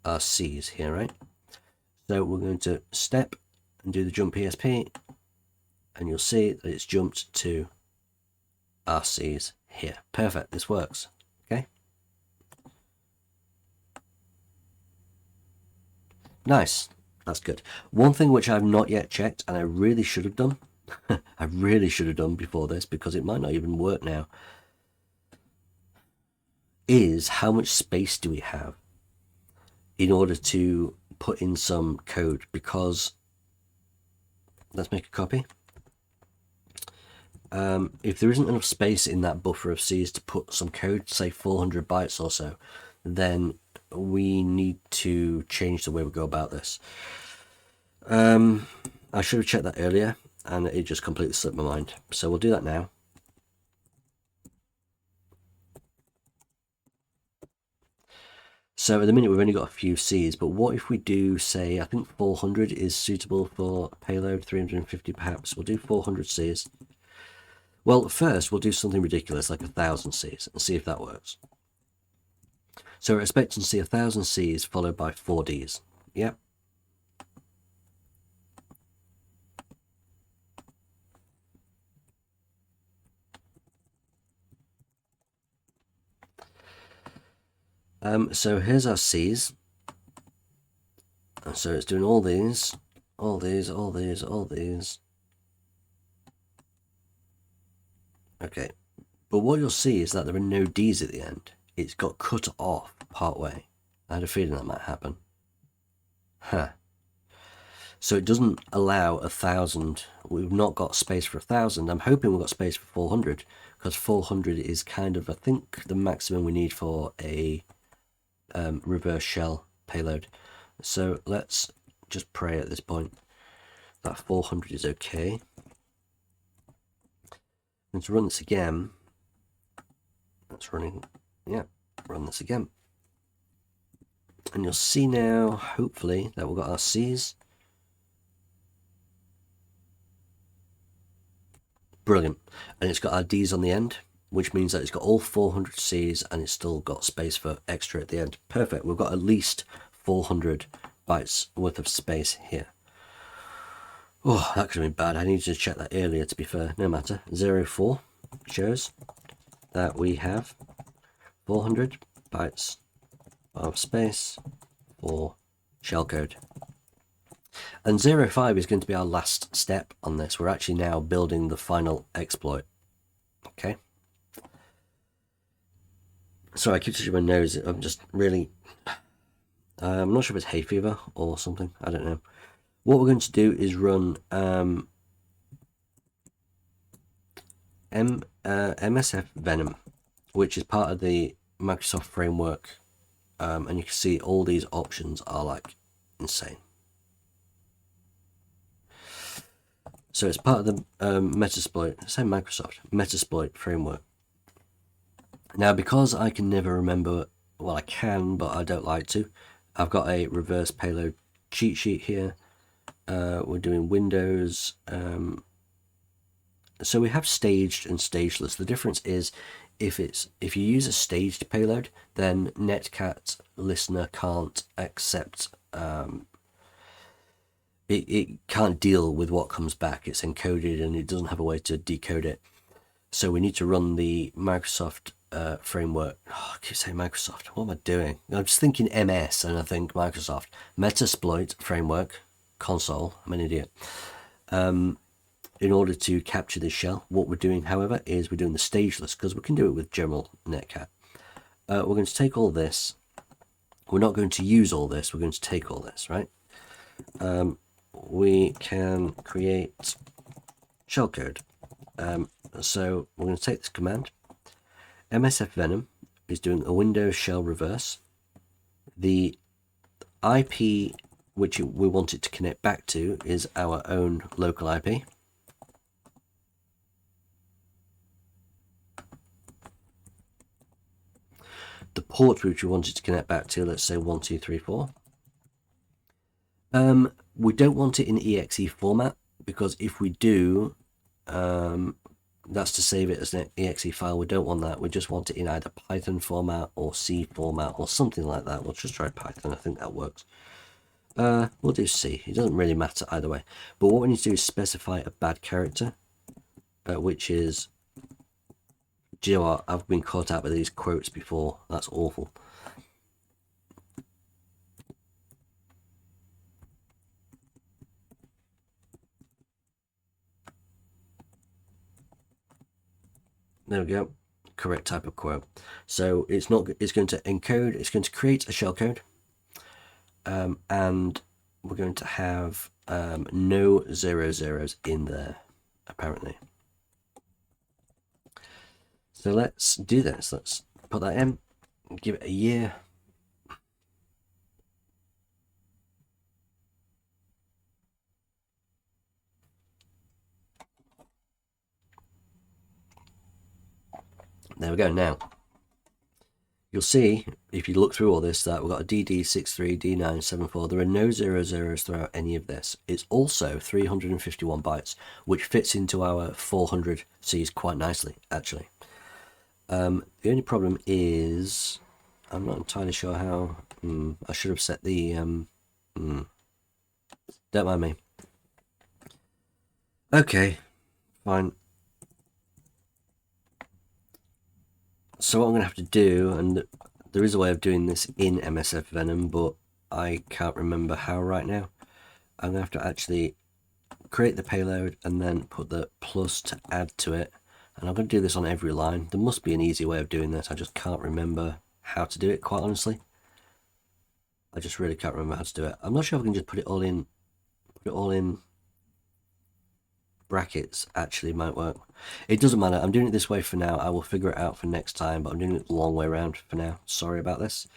our C's here, right? So we're going to step and do the jump ESP, and you'll see that it's jumped to our C's here. Perfect, this works. Okay. Nice, that's good. One thing which I've not yet checked, and I really should have done, I really should have done before this, because it might not even work now, is how much space do we have in order to put in some code? Because let's make a copy. If there isn't enough space in that buffer of C's to put some code, say 400 bytes or so, then we need to change the way we go about this. I should have checked that earlier, and it just completely slipped my mind. So we'll do that now. So at the minute we've only got a few C's, but what if we do, say, I think 400 is suitable for payload, 350 perhaps. We'll do 400 C's. Well, first we'll do something ridiculous like 1,000 C's and see if that works. So we're expecting to see 1,000 C's followed by 4 D's. Yep. So here's our C's. So it's doing all these, all these, all these, all these. Okay, but what you'll see is that there are no D's at the end. It's got cut off part way. I had a feeling that might happen. Huh. So it doesn't allow 1,000. We've not got space for 1,000. I'm hoping we've got space for 400, because 400 is kind of, I think, the maximum we need for a reverse shell payload. So let's just pray at this point that 400 is okay. And to run this again, that's running, yeah, run this again. And you'll see now, hopefully, that we've got our C's. Brilliant. And it's got our D's on the end. which means that it's got all 400 Cs and it's still got space for extra at the end. Perfect. We've got at least 400 bytes worth of space here. Oh, that could have been bad. I needed to check that earlier, to be fair. No matter. 04 shows that we have 400 bytes of space for shellcode. And 05 is going to be our last step on this. We're actually now building the final exploit. Okay. So I keep touching my nose. I'm just really... I'm not sure if it's hay fever or something. I don't know. What we're going to do is run MSF Venom, which is part of the Microsoft framework. And you can see all these options are like insane. So it's part of the Metasploit, same Microsoft, Metasploit framework. Now, because I can never remember, well, I can, but I don't like to, I've got a reverse payload cheat sheet here. We're doing Windows. So we have staged and stageless. The difference is if you use a staged payload, then Netcat listener can't accept, it can't deal with what comes back. It's encoded and it doesn't have a way to decode it. So we need to run the Microsoft framework. Oh, I keep saying Microsoft. What am I doing? I'm just thinking MS and I think Microsoft. Metasploit framework console. I'm an idiot. In order to capture this shell, what we're doing, however, is we're doing the stageless because we can do it with general Netcat. We're going to take all this. We're not going to use all this. We're going to take all this, right? We can create shellcode. So we're going to take this command. MSF Venom is doing a Windows shell reverse. The IP which we want it to connect back to is our own local IP. The port which we want it to connect back to, let's say 1234. We don't want it in exe format because if we do, that's to save it as an exe file. We don't want that. We just want it in either Python format or C format or something like that. We'll just try Python. I think that works. We'll do C. It doesn't really matter either way. But what we need to do is specify a bad character, which is... Do you know what? I've been caught out with these quotes before. That's awful. There we go. Correct type of quote. So it's going to encode, it's going to create a shellcode. And we're going to have no 00s in there, apparently. So let's do this. Let's put that in, give it a year. There we go. Now, you'll see, if you look through all this, that we've got a DD63, D974. There are no 00s throughout any of this. It's also 351 bytes, which fits into our 400 Cs quite nicely, actually. The only problem is, I'm not entirely sure how, I should have set the, don't mind me. Okay, fine. So what I'm going to have to do, and there is a way of doing this in MSF Venom, but I can't remember how right now. I'm going to have to actually create the payload and then put the plus to add to it. And I'm going to do this on every line. There must be an easy way of doing this. I just can't remember how to do it, quite honestly. I just really can't remember how to do it. I'm not sure if I can just put it all in brackets. Actually might work. It doesn't matter. I'm doing it this way for now. I will figure it out for next time, but I'm doing it the long way around for now. Sorry about this.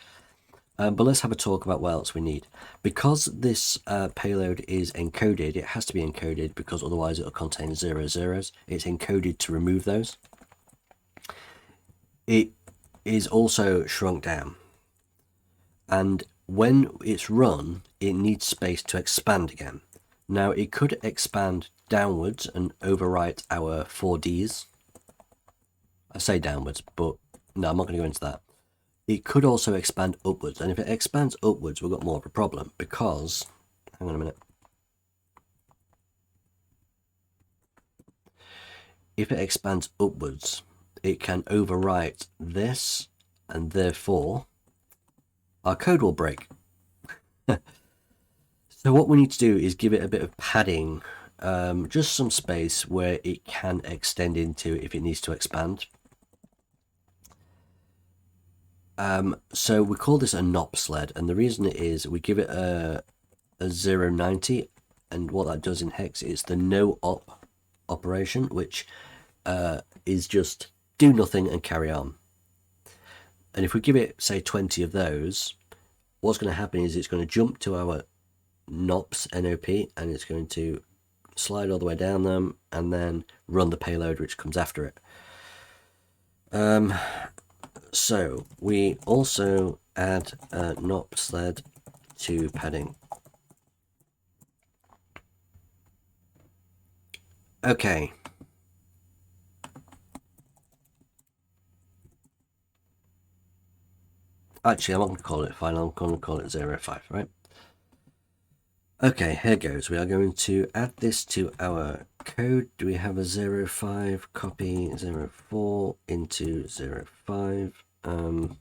But let's have a talk about what else we need. Because this payload is encoded, it has to be encoded because otherwise it will contain 00s. It's encoded to remove those. It is also shrunk down. And when it's run, it needs space to expand again. Now, it could expand downwards and overwrite our 4Ds. I say downwards, but no, I'm not going to go into that. It could also expand upwards, and if it expands upwards, we've got more of a problem because, hang on a minute. If it expands upwards, it can overwrite this, and therefore our code will break. So what we need to do is give it a bit of padding, just some space where it can extend into if it needs to expand. So we call this a NOP sled, and the reason it is we give it a 090, and what that does in hex is the no op operation, which is just do nothing and carry on. And if we give it, say, 20 of those, what's going to happen is it's going to jump to our NOPs, NOP, and it's going to slide all the way down them and then run the payload which comes after it. So we also add a NOP sled to padding. Okay. Actually, I'm not going to call it final, I'm going to call it 05, right? Okay, here goes. We are going to add this to our code. Do we have a 05 copy 04 into 05? And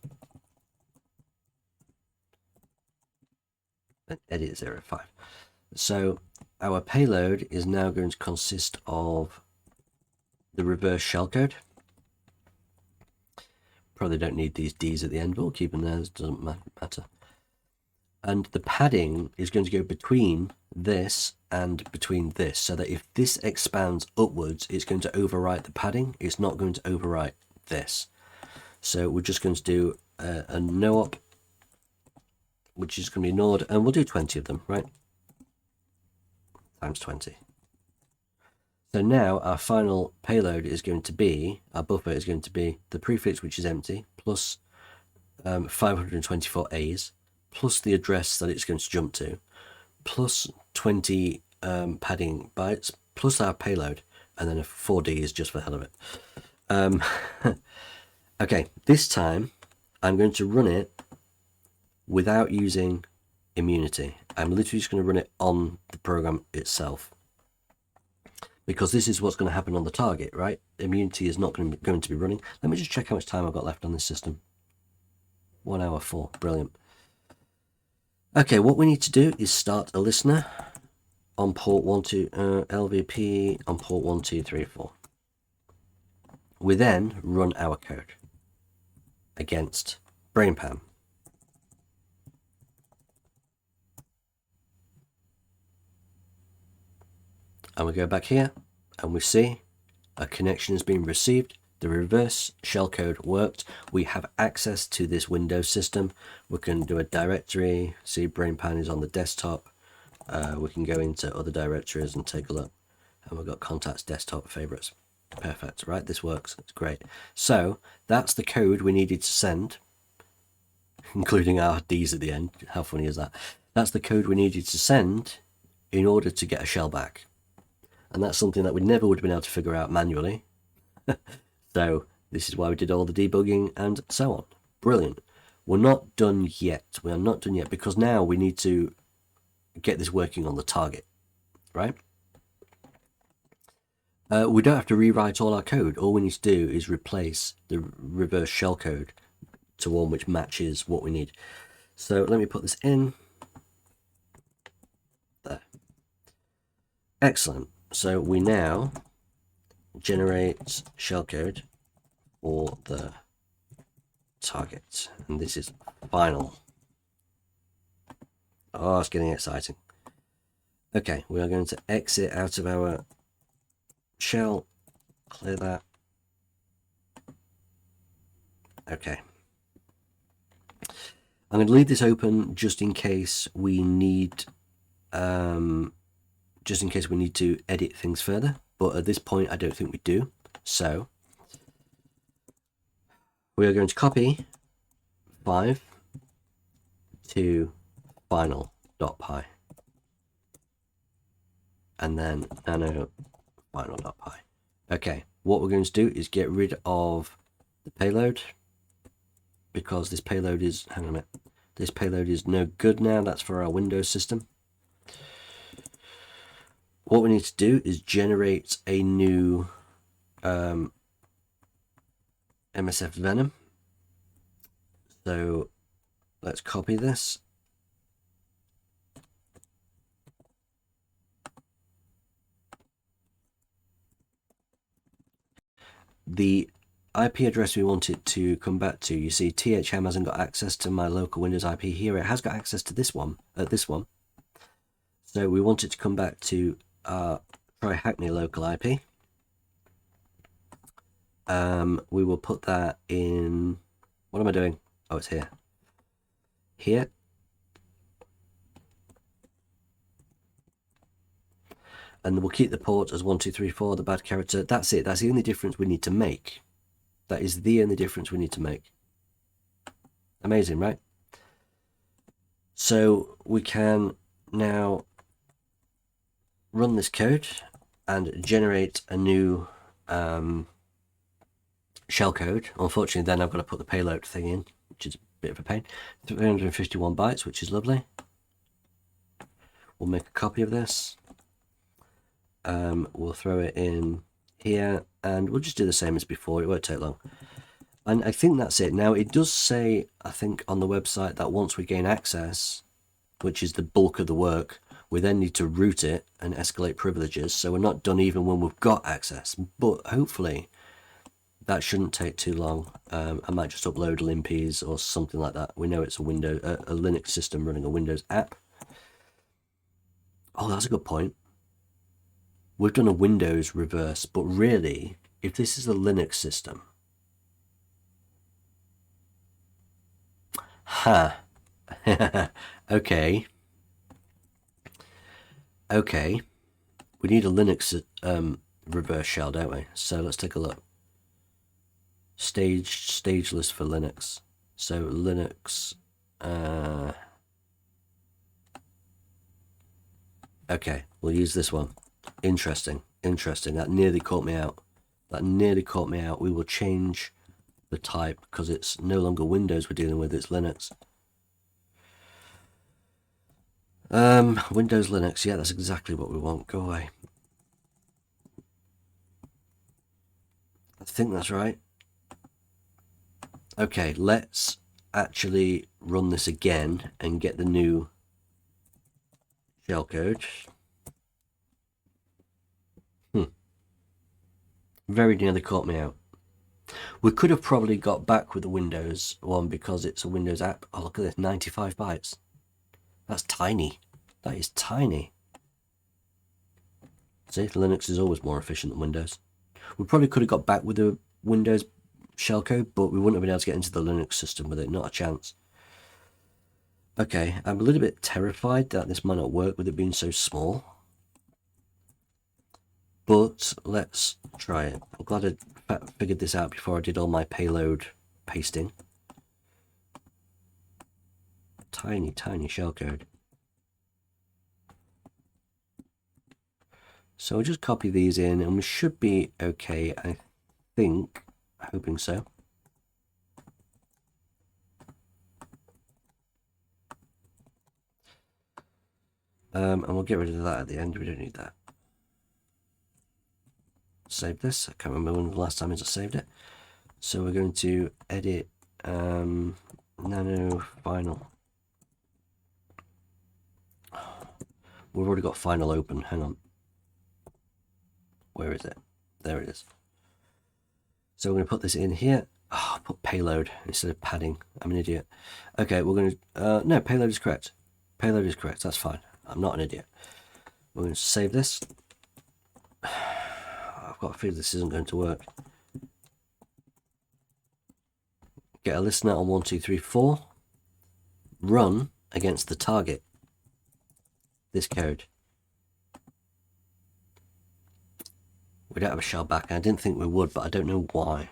edit 05. So our payload is now going to consist of the reverse shellcode. Probably don't need these D's at the end, but we'll keep them there, it doesn't matter. And the padding is going to go between this and between this, so that if this expands upwards, it's going to overwrite the padding. It's not going to overwrite this. So we're just going to do a no-op, which is going to be ignored, and we'll do 20 of them, right? Times 20. So now our final payload is going to be, our buffer is going to be the prefix, which is empty, plus 524 A's, plus the address that it's going to jump to, plus 20 padding bytes, plus our payload, and then a 4D is just for the hell of it. Okay, this time I'm going to run it without using immunity. I'm literally just going to run it on the program itself, because this is what's going to happen on the target, right? Immunity is not going to be running. Let me just check how much time I've got left on this system. 1 hour 4, brilliant. Okay, what we need to do is start a listener on port 12, LVP on port 1234. We then run our code against BrainPan. And we go back here and we see a connection has been received. The reverse shellcode worked. We have access to this Windows system. We can do a directory, see BrainPan is on the desktop. We can go into other directories and take a look. And we've got contacts, desktop, favorites. Perfect, right? This works, it's great. So that's the code we needed to send, including our D's at the end. How funny is that? That's the code we needed to send in order to get a shell back. And that's something that we never would have been able to figure out manually. So this is why we did all the debugging and so on. Brilliant. We're not done yet. We are not done yet, because now we need to get this working on the target, right? We don't have to rewrite all our code. All we need to do is replace the reverse shellcode to one which matches what we need. So let me put this in. There. Excellent. So we now generate shellcode for the target, and this is final. Oh, it's getting exciting. Okay, we are going to exit out of our shell, clear that. Okay. I'm going to leave this open just in case we need to edit things further, but at this point I don't think we do. So we are going to copy 5 to final.py and then nano final.py. Okay, what we're going to do is get rid of the payload, because this payload is, hang on a minute, this payload is no good now. That's for our Windows system. What we need to do is generate a new MSF Venom. So let's copy this. The IP address we want it to come back to, you see THM hasn't got access to my local Windows IP here. It has got access to this one, So we want it to come back to our Try Hackney local IP. We will put that in, what am I doing? Oh, it's here. Here. And we'll keep the port as 1234, the bad character. That's it. That's the only difference we need to make. That is the only difference we need to make. Amazing, right? So we can now run this code and generate a new shellcode. Unfortunately, then I've got to put the payload thing in, which is a bit of a pain. 351 bytes, which is lovely. We'll make a copy of this. We'll throw it in here, and we'll just do the same as before. It won't take long. And I think that's it. Now, it does say, I think, on the website that once we gain access, which is the bulk of the work, we then need to root it and escalate privileges. So we're not done even when we've got access. But hopefully, that shouldn't take too long. I might just upload limpies or something like that. We know it's a Linux system running a Windows app. Oh, that's a good point. We've done a Windows reverse, but really, if this is a Linux system, okay. Okay. We need a Linux reverse shell, don't we? So let's take a look. Stage list for Linux. So Linux. Okay, we'll use this one. Interesting. That nearly caught me out. We will change the type because it's no longer Windows we're dealing with, it's Linux. Windows Linux, yeah, that's exactly what we want. Go away. I think that's right. Okay, let's actually run this again and get the new shellcode. Very nearly caught me out. We could have probably got back with the Windows one because it's a Windows app. Oh, look at this, 95 bytes. That's tiny. That is tiny. See, Linux is always more efficient than Windows. We probably could have got back with the Windows shellcode, but we wouldn't have been able to get into the Linux system with it. Not a chance. Okay, I'm a little bit terrified that this might not work with it being so small. But let's try it. I'm glad I figured this out before I did all my payload pasting. Tiny, tiny shellcode. So we'll just copy these in and we should be okay, I think. Hoping so. And we'll get rid of that at the end. We don't need that. Save this. I can't remember when the last time I saved it. So we're going to edit nano final. We've already got final open. Hang on. Where is it? There it is. So we're going to put this in here. Oh, I'll put payload instead of padding. I'm an idiot. Okay, we're going to... no, payload is correct. Payload is correct. That's fine. I'm not an idiot. We're going to save this. I've got a feeling this isn't going to work. Get a listener on 1, 2, 3, 4. Run against the target. This code. We don't have a shell back. I didn't think we would, but I don't know why.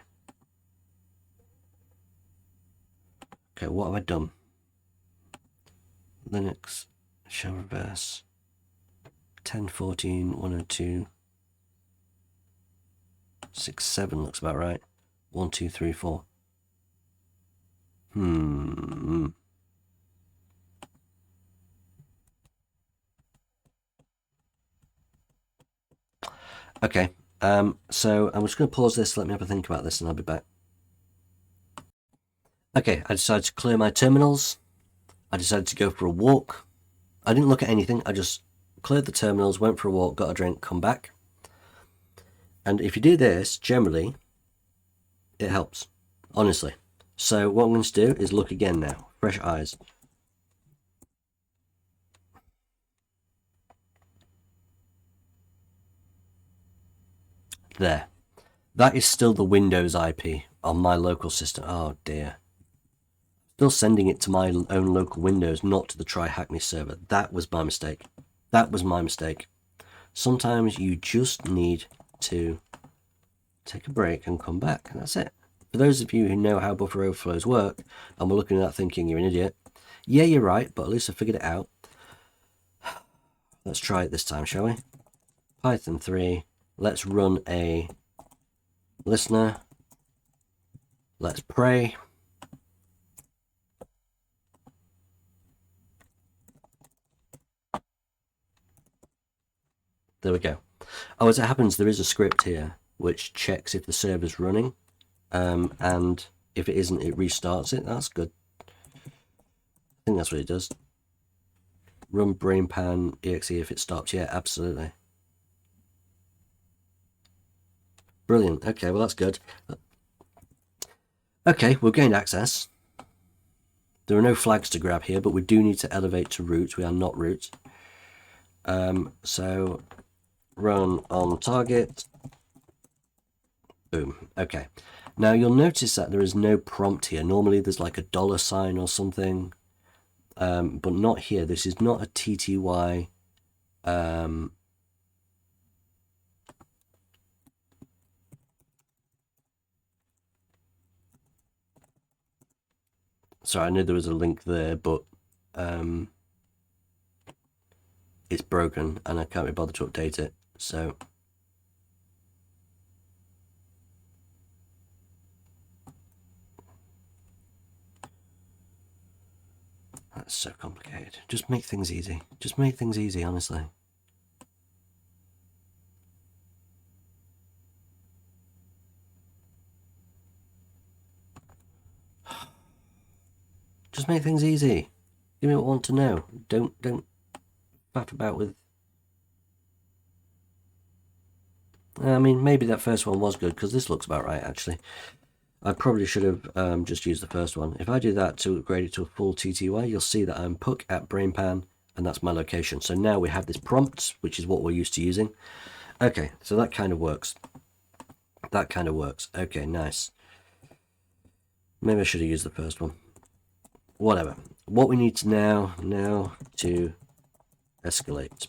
Okay, what have I done? Linux shell reverse 10.14 102 6.7 looks about right. 1, 2, 3, 4. Okay, so I'm just going to pause this, let me have a think about this, and I'll be back. Okay, I decided to clear my terminals. I decided to go for a walk. I didn't look at anything, I just cleared the terminals, went for a walk, got a drink, come back. And if you do this, generally, it helps, honestly. So what I'm going to do is look again now, fresh eyes. There. That is still the Windows IP on my local system. Oh dear. Still sending it to my own local Windows, not to the Try Hack Me server. That was my mistake. That was my mistake. Sometimes you just need to take a break and come back, and that's it. For those of you who know how buffer overflows work, and we're looking at that thinking you're an idiot, yeah, you're right, but at least I figured it out. Let's try it this time, shall we? Python 3. Let's run a listener. Let's pray. There we go. Oh, as it happens, there is a script here which checks if the server's running, and if it isn't, it restarts it. That's good. I think that's what it does. Run BrainPan exe if it stops. Yeah, absolutely. Brilliant. Okay, well, that's good. Okay, we've gained access. There are no flags to grab here, but we do need to elevate to root. We are not root. So run on target. Boom. Okay. Now you'll notice that there is no prompt here. Normally there's like a $sign or something, but not here. This is not a TTY. Sorry, I know there was a link there, but it's broken and I can't be bothered to update it. So that's so complicated. Just make things easy. Just make things easy, honestly. Just make things easy. Give me what I want to know. Don't faff about with. I mean, maybe that first one was good because this looks about right, actually. I probably should have just used the first one. If I do that to upgrade it to a full TTY, you'll see that I'm Puck at BrainPan, and that's my location. So now we have this prompt, which is what we're used to using. Okay, so that kind of works. That kind of works. Okay, nice. Maybe I should have used the first one. Whatever. What we need to now to escalate.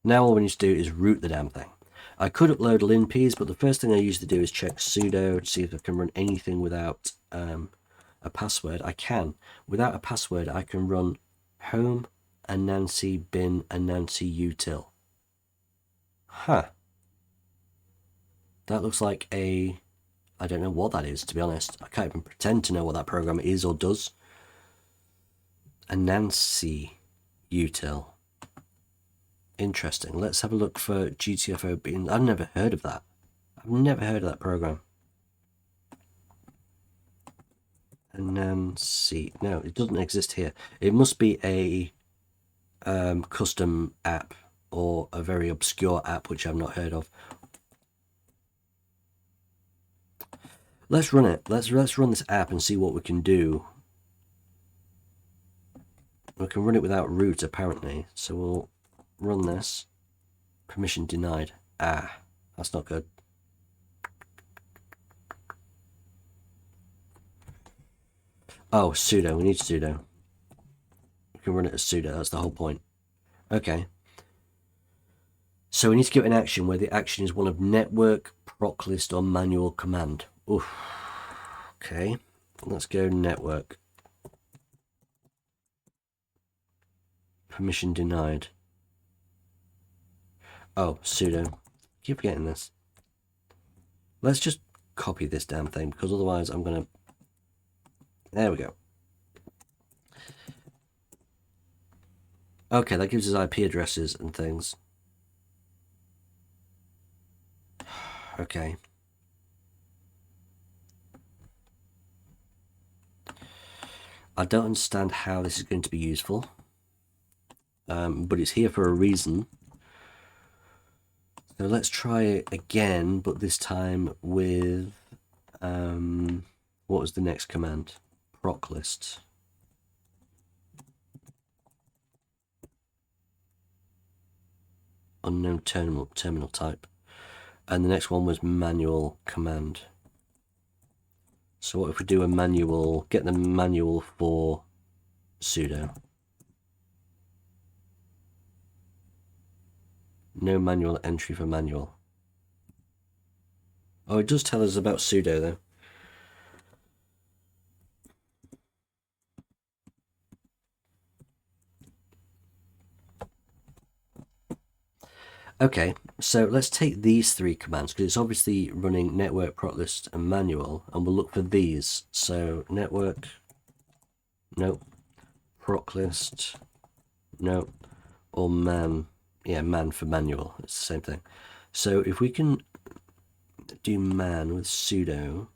Now all we need to do is root the damn thing. I could upload linps, but the first thing I usually do is check sudo to see if I can run anything without a password. I can. Without a password, I can run home anansi bin anansi util. Huh. That looks like a... I don't know what that is, to be honest. I can't even pretend to know what that program is or does. Anansi util. Interesting. Let's have a look for GTFO bin. I've never heard of that. I've never heard of that program. Anansi. No, it doesn't exist here. It must be a custom app or a very obscure app which I've not heard of. Let's run it. Let's run this app and see what we can do. We can run it without root apparently, so we'll run this. Permission denied. Ah, that's not good. Oh, sudo. We need sudo. We can run it as sudo. That's the whole point. Okay. So we need to give it an action where the action is one of network, proc list, or manual command. Oof. Okay. Let's go network. Permission denied. Oh, sudo. Keep forgetting this. Let's just copy this damn thing, because otherwise I'm going to... There we go. Okay, that gives us IP addresses and things. Okay. I don't understand how this is going to be useful, but it's here for a reason. So let's try it again, but this time with, what was the next command? Proc list. Unknown terminal type. And the next one was manual command. So what if we do a manual, get the manual for sudo. No manual entry for manual. Oh, it does tell us about sudo though. Okay, so let's take these three commands, because it's obviously running network, proclist, and manual, and we'll look for these. So network, nope, proclist, nope, or man, yeah, man for manual, it's the same thing. So if we can do man with sudo,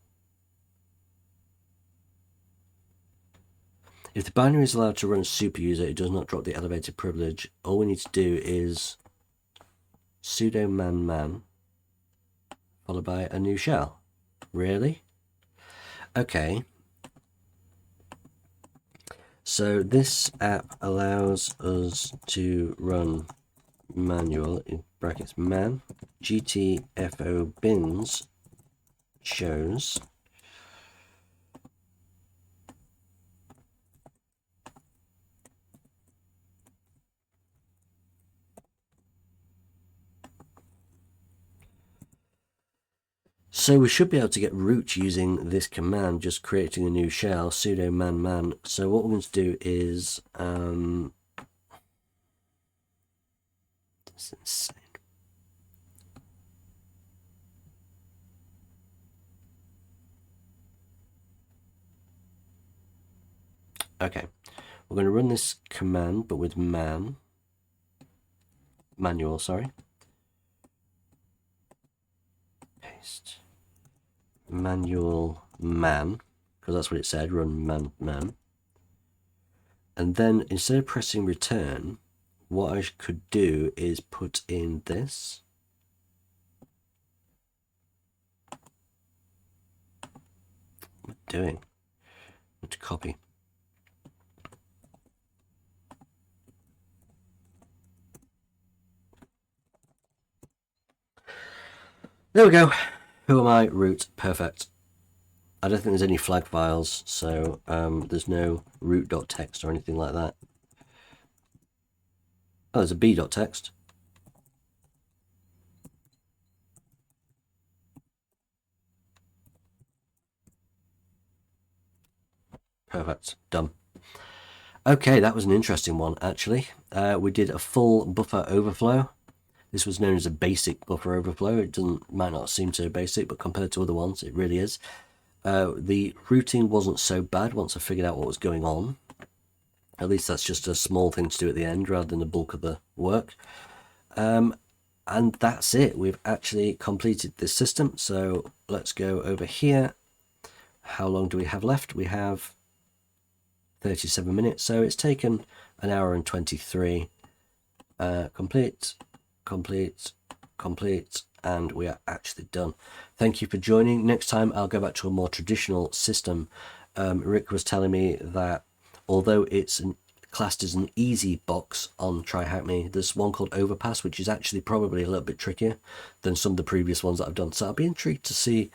if the binary is allowed to run a super user, it does not drop the elevated privilege. All we need to do is sudo man followed by a new shell. Really? Okay. So this app allows us to run manual in brackets man gtfo bins shows so we should be able to get root using this command, just creating a new shell, sudo man. So what we're going to do is that's insane. Okay, we're going to run this command, but with manual, sorry. Paste manual man, because that's what it said, run man. And then instead of pressing return, what I could do is put in this. What am I doing? I need to copy. There we go. Who am I? Root. Perfect. I don't think there's any flag files, so there's no root.txt or anything like that. Oh, there's a b.txt. Perfect. Done. Okay, that was an interesting one, actually. We did a full buffer overflow. This was known as a basic buffer overflow. It might not seem so basic, but compared to other ones, it really is. The routing wasn't so bad once I figured out what was going on. At least that's just a small thing to do at the end rather than the bulk of the work. And that's it. We've actually completed this system. So let's go over here. How long do we have left? We have 37 minutes. So it's taken an hour and 23. Complete, and we are actually done. Thank you for joining. Next time I'll go back to a more traditional system. Rick was telling me that although it's classed as an easy box on Try Hack Me, there's one called Overpass, which is actually probably a little bit trickier than some of the previous ones that I've done. So I'll be intrigued to see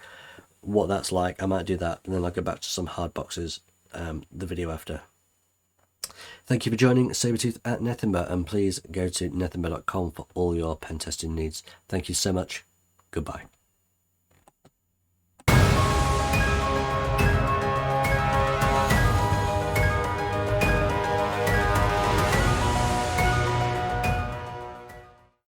what that's like. I might do that, and then I'll go back to some hard boxes the video after. Thank you for joining Sabretooth at Nethemba, and please go to nethemba.com for all your pen testing needs. Thank you so much. Goodbye.